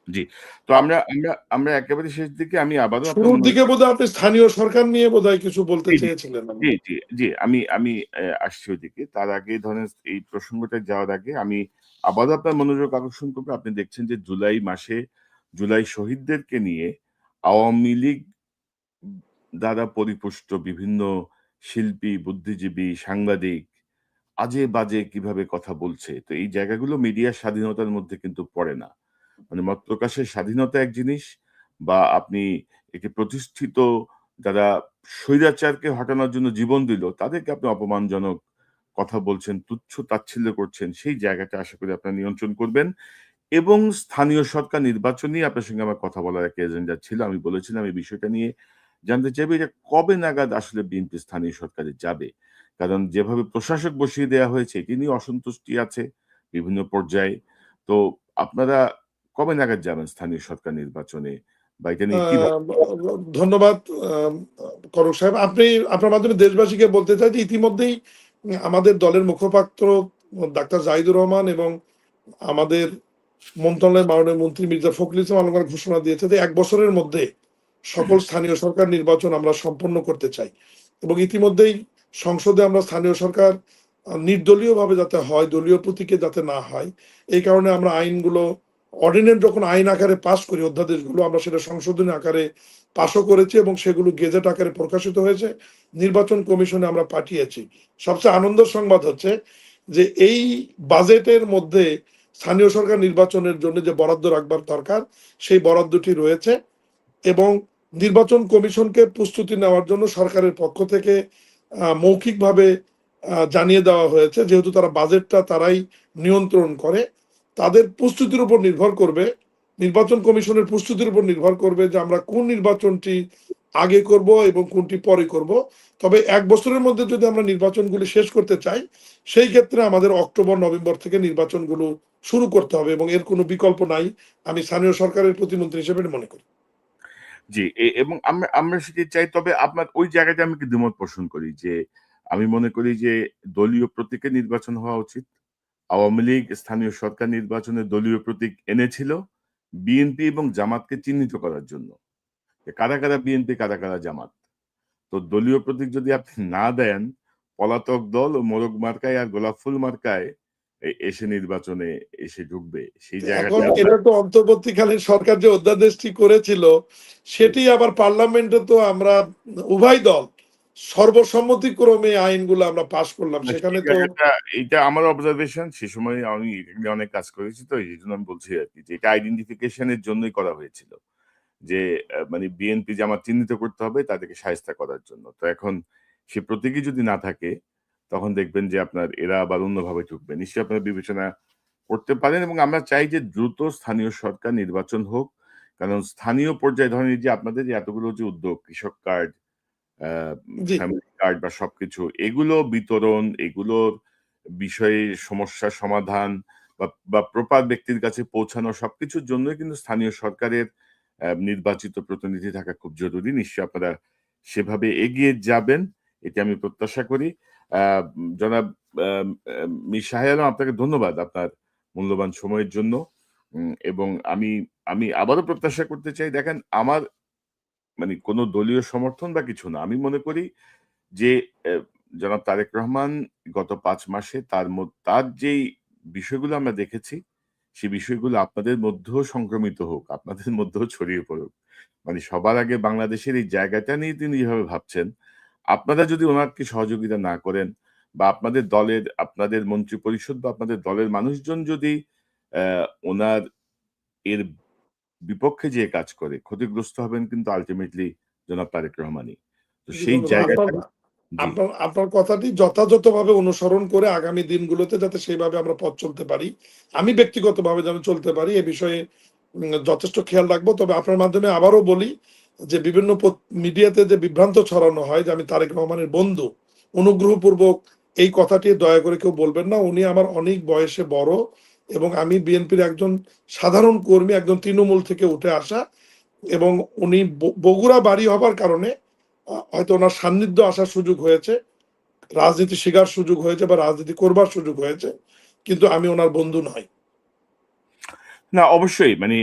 জি। তো আমরা আমরা আমরা একেবারে শেষ দিকে আমি আবারও আপনার শুরুর দিকে বোধহয় আপনি স্থানীয় সরকার নিয়ে বোধহয় কিছু বলতে জি, জি, চেয়েছিলেন। জি, জি, জি। আমি আসছি ওইদিকে। তার আগে ধরেন এই প্রসঙ্গটায় যাওয়ার আগে আমি আবারও আপনার মনোযোগ আকর্ষণ করব। আপনি দেখছেন যে জুলাই মাসে জুলাই শহীদদেরকে নিয়ে আওয়ামী লীগ দ্বারা পরিপুষ্ট বিভিন্ন শিল্পী, বুদ্ধিজীবী, সাংবাদিক আজে-বাজে কিভাবে কথা বলছে। তো এই জায়গাগুলো মিডিয়ার স্বাধীনতার মধ্যে কিন্তু পড়ে না। মানে মত প্রকাশের স্বাধীনতা এক জিনিস, বা আপনি একটি প্রতিষ্ঠিত যারা স্বৈরাচারকে হটানোর জন্য জীবন দিল, তাদেরকে আপনি অপমানজনক কথা বলছেন, তুচ্ছ-তাচ্ছিল্য করছেন, সেই জায়গাটা আশা করি আপনারা নিয়ন্ত্রণ করবেন। এবং স্থানীয় সরকার নির্বাচন নিয়ে আপনার সঙ্গে আমার কথা বলার একটা এজেন্ডা ছিল। আমি বলেছিলাম এই বিষয়টা নিয়ে জানতে চাইবো, এটা কবে নাগাদ আসলে বিএনপি স্থানীয় সরকারে যাবে? কারণ যেভাবে প্রশাসক বসিয়ে দেয়া হয়েছে, এটি নিয়ে অসন্তুষ্টি আছে বিভিন্ন পর্যায়ে। তো আপনারা কবে নাগাদ যাবেন স্থানীয় সরকার নির্বাচনে? বা এটা নিয়ে কি আহ, ধন্যবাদ করক সাহেব। আপনি আপনার মাধ্যমে দেশবাসীকে বলতে চাই যে ইতিমধ্যেই আমাদের দলের মুখপাত্র ডাক্তার জাহিদুর রহমান এবং আমাদের মন্ত্রণালয়ের মাননীয় মন্ত্রী মির্জা ফখরুল ইসলাম আলমগীর ঘোষণা দিয়েছে যে ১ বছরের মধ্যে সকল স্থানীয় সরকার নির্বাচন আমরা সম্পন্ন করতে চাই এবং ইতিমধ্যেই সংসদে আমরা স্থানীয় সরকার নির্দলীয় ভাবে যাতে হয়, দলীয় প্রতীকে যাতে না হয়, এই কারণে আমরা আইনগুলো অর্ডিন্যান্স যখন আইন আকারে পাশ করি, অধ্যাদেশগুলো আমরা সেটা সংশোধনী আকারে পাশও করেছি এবং সেগুলো গেজেট আকারে প্রকাশিত হয়েছে, নির্বাচন কমিশনে আমরা পাঠিয়েছি। সবচেয়ে আনন্দের সংবাদ হচ্ছে যে এই বাজেটের মধ্যে স্থানীয় সরকার নির্বাচনের জন্য যে বরাদ্দ রাখবার দরকার, সেই বরাদ্দটি রয়েছে এবং নির্বাচন কমিশনকে প্রস্তুতি নেওয়ার জন্য সরকারের পক্ষ থেকে মৌখিকভাবে জানিয়ে দেওয়া হয়েছে, যেহেতু তারা বাজেটটা তারাই নিয়ন্ত্রণ করে, তাদের প্রস্তুতির উপর নির্ভর করবে, নির্বাচন কমিশনের প্রস্তুতির উপর নির্ভর করবে যে আমরা কোন নির্বাচনটি আগে করব এবং কোনটি পরে করব। তবে ১ বছরের মধ্যে যদি আমরা নির্বাচনগুলি শেষ করতে চাই, সেই ক্ষেত্রে আমাদের অক্টোবর নভেম্বর থেকে নির্বাচনগুলো শুরু করতে হবে এবং এর কোনো বিকল্প নাই, আমি স্থানীয় সরকারের প্রতিমন্ত্রী হিসেবে মনে করি। জি, এবং আমরা আমরা সেটি চাই। তবে আপনার ওই জায়গাটা আমি একটু দ্বিমত পোষণ করি যে, আমি মনে করি যে দলীয় প্রতীকে নির্বাচন হওয়া উচিত। আওয়ামী লীগ স্থানীয় সরকার নির্বাচনে দলীয় প্রতীক এনেছিল বিএনপি এবং জামাতকে চিহ্নিত করার জন্য। যে কারা, কারা বিএনপি, কারা, কারা জামাত। তো দলীয় প্রতীক যদি আপনি না দেন, পলাতক দল ও মোরগ মার্কায় আর গোলাপ ফুল মার্কায় এসে নির্বাচনে এসে ঢুকবে। সেই জায়গাটা এখন এটা তো অন্তর্বর্তীকালীন সরকার যে অধ্যাদেশটি করেছিল, সেটি আবার পার্লামেন্টে তো আমরা উভয় দল সর্বসম্মতিক্রমে আইনগুলো আমরা পাশ করলাম, না, সেখানে সেই তো জায়গাটা এইটা আমার অবজারভেশন। সে সময় আমি এটা নিয়ে অনেক কাজ করেছি, তো এইজন্য আমি বলছি আরকি যে এটা আইডেন্টিফিকেশন এর জন্যই করা হয়েছিল। যে মানে বিএনপি জামাত চিহ্নিত করতে হবে তাদেরকে শায়েস্তা করার জন্য। তো এখন সে প্রতীকই যদি না থাকে, তখন দেখবেন যে আপনার এরা আবার অন্যভাবে ঢুকবে। নিশ্চয়ই আপনারা বিবেচনা করতে পারেন এবং আমরা চাই যে দ্রুত স্থানীয় সরকার নির্বাচন হোক। কারণ স্থানীয় পর্যায়ে ধরেন এই যে আপনাদের যে এতগুলো যে উদ্যোগ, কৃষক কার্ড, আ জি। ফ্যামিলি কার্ড বা সবকিছু এগুলো বিতরণ, এগুলোর বিষয়ে সমস্যার সমাধান বা প্রপার ব্যক্তির কাছে পৌঁছানো সবকিছুর জন্যই কিন্তু স্থানীয় সরকারের নির্বাচিত প্রতিনিধি থাকা খুব জরুরি। নিশ্চয়ই আপনারা সেভাবে এগিয়ে যাবেন, এটি আমি প্রত্যাশা করি। জনাব মীর শাহ আলম, আপনাকে ধন্যবাদ আপনার মূল্যবান সময়ের জন্য। এবং আমি আমি আবারও প্রত্যাশা করতে চাই, দেখেন আমার মানে কোনো দলীয় সমর্থন বা কিছু না। আমি মনে করি যে জনাব তারেক রহমান গত ৫ মাসে তার যেই বিষয়গুলো আমরা দেখেছি, সে বিষয়গুলো আপনাদের মধ্যেও সংক্রমিত হোক, আপনাদের মধ্যেও ছড়িয়ে পড়ুক। মানে সবার আগে বাংলাদেশের এই জায়গাটা নিয়ে তিনি যেভাবে ভাবছেন, আপনারা যদি উনাকে সহযোগিতা না করেন বা আপনাদের দলের, আপনাদের মন্ত্রিপরিষদ বা আপনাদের দলের মানুষজন যদি উনার এর বিপক্ষে যেয়ে কাজ করে, ক্ষতিগ্রস্ত হবেন কিন্তু আল্টিমেটলি জনাব তারেক রহমানই। তো জি, সেই ধন্যবাদ। জায়গাটা জি। আপনার আপনার কথাটি যথাযথভাবে অনুসরণ করে আগামী দিনগুলোতে যাতে সেইভাবে আমরা পথ চলতে পারি, আমি ব্যক্তিগতভাবে যেন চলতে পারি এ বিষয়ে যথেষ্ট খেয়াল রাখবো। তবে আপনার মাধ্যমে আবারও বলি যে বিভিন্ন মিডিয়াতে যে বিভ্রান্ত ছড়ানো হয় যে আমি তারেক রহমানের বন্ধু, অনুগ্রহপূর্বক এই কথাটি দয়া করে কেউ বলবেন না। উনি আমার অনেক বয়সে বড় এবং আমি বিএনপির একজন সাধারণ কর্মী, একজন তৃণমূল থেকে উঠে আসা, এবং উনি বগুড়া বাড়ি হবার কারণে হয়তো ওনার সান্নিধ্য আসার সুযোগ হয়েছে, রাজনীতি শেখার সুযোগ হয়েছে বা রাজনীতি করবার সুযোগ হয়েছে, কিন্তু আমি ওনার বন্ধু নই। না, অবশ্যই মানে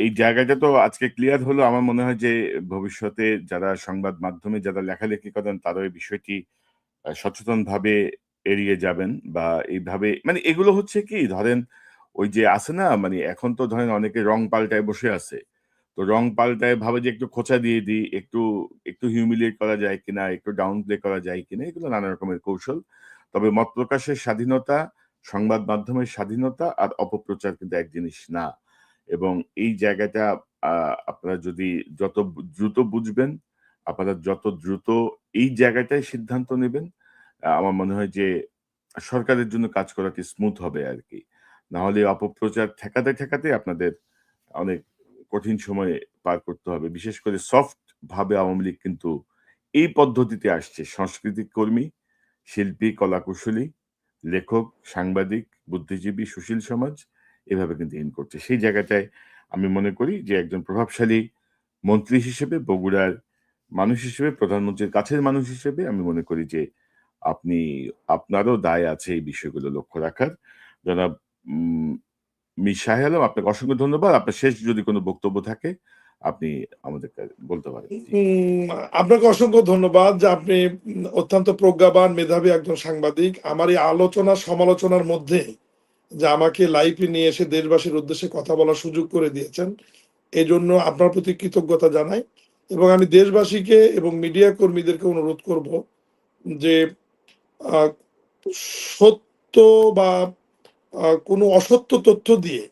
এই জায়গাটা তো আজকে ক্লিয়ার হলো। আমার মনে হয় যে ভবিষ্যতে যারা সংবাদ মাধ্যমে যারা লেখালেখি করেন তারাও এই বিষয়টি সচেতনভাবে এড়িয়ে যাবেন বা এইভাবে মানে এগুলো হচ্ছে কি ধরেন ওই যে আছে না মানে এখন তো ধরেন অনেকে রং পাল্টায় বসে আছে। তো রং পাল্টায় ভাবে যে একটু খোঁচা দিয়ে দিই, একটু হিউমিলিয়েট করা যায় কিনা, একটু ডাউন প্লে করা যায় কিনা, এগুলো নানা রকমের কৌশল। তবে মত প্রকাশের স্বাধীনতা, সংবাদ মাধ্যমের স্বাধীনতা আর অপপ্রচার কিন্তু এক জিনিস না। এবং এই জায়গাটা আপনারা যদি যত দ্রুত বুঝবেন, আপনারা যত দ্রুত এই জায়গাটায় সিদ্ধান্ত নেবেন, আমার মনে হয় যে সরকারের জন্য কাজ করাটি স্মুথ হবে আরকি। না হলে অপপ্রচার ঠেকাতে আপনাদের অনেক কঠিন সময়ে পার করতে হবে। বিশেষ করে সফট ভাবে আওয়ামী লীগ কিন্তু এই পদ্ধতিতে আসছে। সাংস্কৃতিক কর্মী, শিল্পী, কলাকুশলী, লেখক, সাংবাদিক, বুদ্ধিজীবী, সুশীল সমাজ এভাবে কিন্তু ইন করছে। সেই জায়গাটায় আমি মনে করি যে একজন প্রভাবশালী মন্ত্রী হিসেবে, বগুড়ার মানুষ হিসেবে, প্রধানমন্ত্রীর কাছের মানুষ হিসেবে আমি মনে করি যে আপনি আপনারও দায় আছে এই বিষয়গুলো লক্ষ্য রাখার। জনাব উম মীর শাহ আলম, আপনাকে অসংখ্য ধন্যবাদ। আপনার শেষ যদি কোনো বক্তব্য থাকে আপনি আমাদেরকে বলতে পারেন। জি। উম, আপনাকে অসংখ্য ধন্যবাদ যে আপনি অত্যন্ত প্রজ্ঞাবান মেধাবী একজন সাংবাদিক। আমার এই আলোচনা সমালোচনার মধ্যে যে আমাকে লাইভে নিয়ে এসে দেশবাসীর উদ্দেশ্যে কথা বলার সুযোগ করে দিয়েছেন, এই জন্য আপনার প্রতি কৃতজ্ঞতা জানাই। এবং আমি দেশবাসীকে এবং মিডিয়া কর্মীদেরকে অনুরোধ করব যে আহ, সত্য বা কোনো অসত্য তথ্য দিয়ে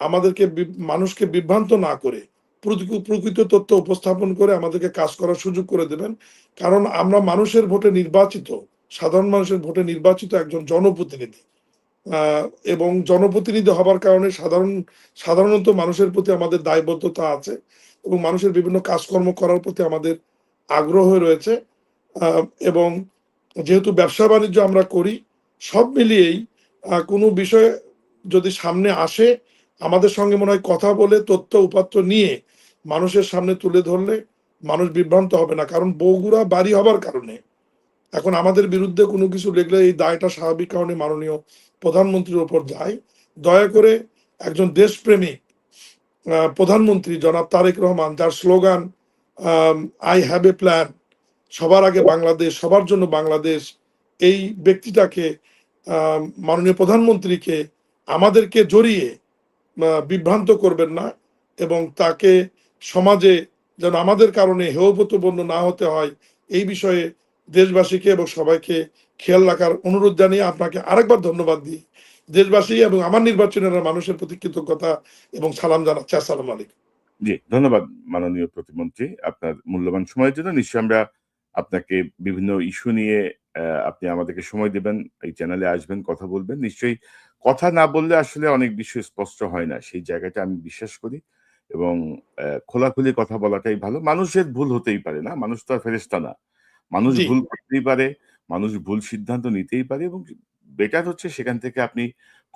আমাদেরকে মানুষকে বিভ্রান্ত না করে প্রকৃত তথ্য উপস্থাপন করে আমাদেরকে কাজ করার সুযোগ করে দেবেন। কারণ আমরা মানুষের ভোটে নির্বাচিত, সাধারণ মানুষের ভোটে নির্বাচিত একজন জনপ্রতিনিধি, এবং জনপ্রতিনিধি হবার কারণে সাধারণত মানুষের প্রতি আমাদের দায়বদ্ধতা আছে এবং মানুষের বিভিন্ন কাজকর্ম করার প্রতি আমাদের আগ্রহ রয়েছে। এবং যেহেতু ব্যবসা বাণিজ্য আমরা করি, সব মিলিয়েই কোনো বিষয় যদি সামনে আসে আমাদের সঙ্গে মনে হয় কথা বলে তথ্য উপাত্ত নিয়ে মানুষের সামনে তুলে ধরলে মানুষ বিভ্রান্ত হবে না। কারণ বগুড়া বাড়ি হবার কারণে এখন আমাদের বিরুদ্ধে কোনো কিছু লিখলে এই দায়টা স্বাভাবিক কারণে মাননীয় প্রধানমন্ত্রীর উপর যায়। দয়া করে একজন দেশপ্রেমিক প্রধানমন্ত্রী জনাব তারেক রহমান, যার slogan I have a plan, সবার আগে বাংলাদেশ, সবার জন্য বাংলাদেশ, এই ব্যক্তিটাকে, মাননীয় প্রধানমন্ত্রীকে আমাদেরকে জড়িয়ে বিভ্রান্ত করবেন না এবং তাকে সমাজে যেন আমাদের কারণে হেয় প্রতিপন্ন না হতে হয় এই বিষয়ে দেশবাসীকে এবং সবাইকে খেয়াল রাখার অনুরোধ জানিয়ে আপনাকে আরেকবার ধন্যবাদ দিই। দেশবাসী এবং আমার নির্বাচনের মানুষের প্রতি কৃতজ্ঞতা এবং সালাম জানাচ্ছি। আসসালামু আলাইকুম। জি, ধন্যবাদ মাননীয় প্রতিমন্ত্রী। আপনার মূল্যবান সময়ের জন্য নিশ্চয়ই আমরা আপনাকে বিভিন্ন ইস্যু নিয়ে আপনি আমাদেরকে সময় দিবেন, এই চ্যানেলে আসবেন, কথা বলবেন। নিশ্চয়ই কথা না বললে আসলে অনেক বিষয় স্পষ্ট হয় না। সেই জায়গাটা আমি বিশ্বাস করি এবং খোলাখুলি কথা বলাটাই ভালো। মানুষের ভুল হতেই পারে না। মানুষ তো আর ফেরেশতা না। মানুষ জি। ভুল করতেই পারে, মানুষ ভুল সিদ্ধান্ত নিতেই পারে এবং বেটার হচ্ছে সেখান থেকে আপনি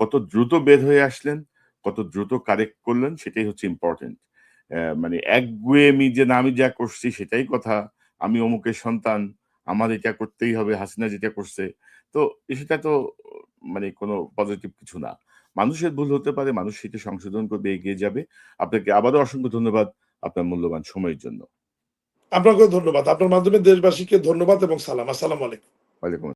কত দ্রুত বের হয়ে আসলেন, কত দ্রুত কারেক্ট করলেন সেটাই হচ্ছে ইম্পর্টেন্ট। মানে একগুঁয়েমি যে না আমি যা করছি সেটাই কথা, আমি অমুকের সন্তান, আমার এটা করতেই হবে, হাসিনা যেটা করছে। তো সেটা তো মানে কোনো পজিটিভ কিছু না। মানুষের ভুল হতে পারে, মানুষ সেটা সংশোধন করবে, এগিয়ে যাবে। আপনাকে আবারও অসংখ্য ধন্যবাদ আপনার মূল্যবান সময়ের জন্য। আপনাকেও ধন্যবাদ। আপনার মাধ্যমে দেশবাসীকে ধন্যবাদ এবং সালাম। আসসালামু আলাইকুম। ওয়ালাইকুম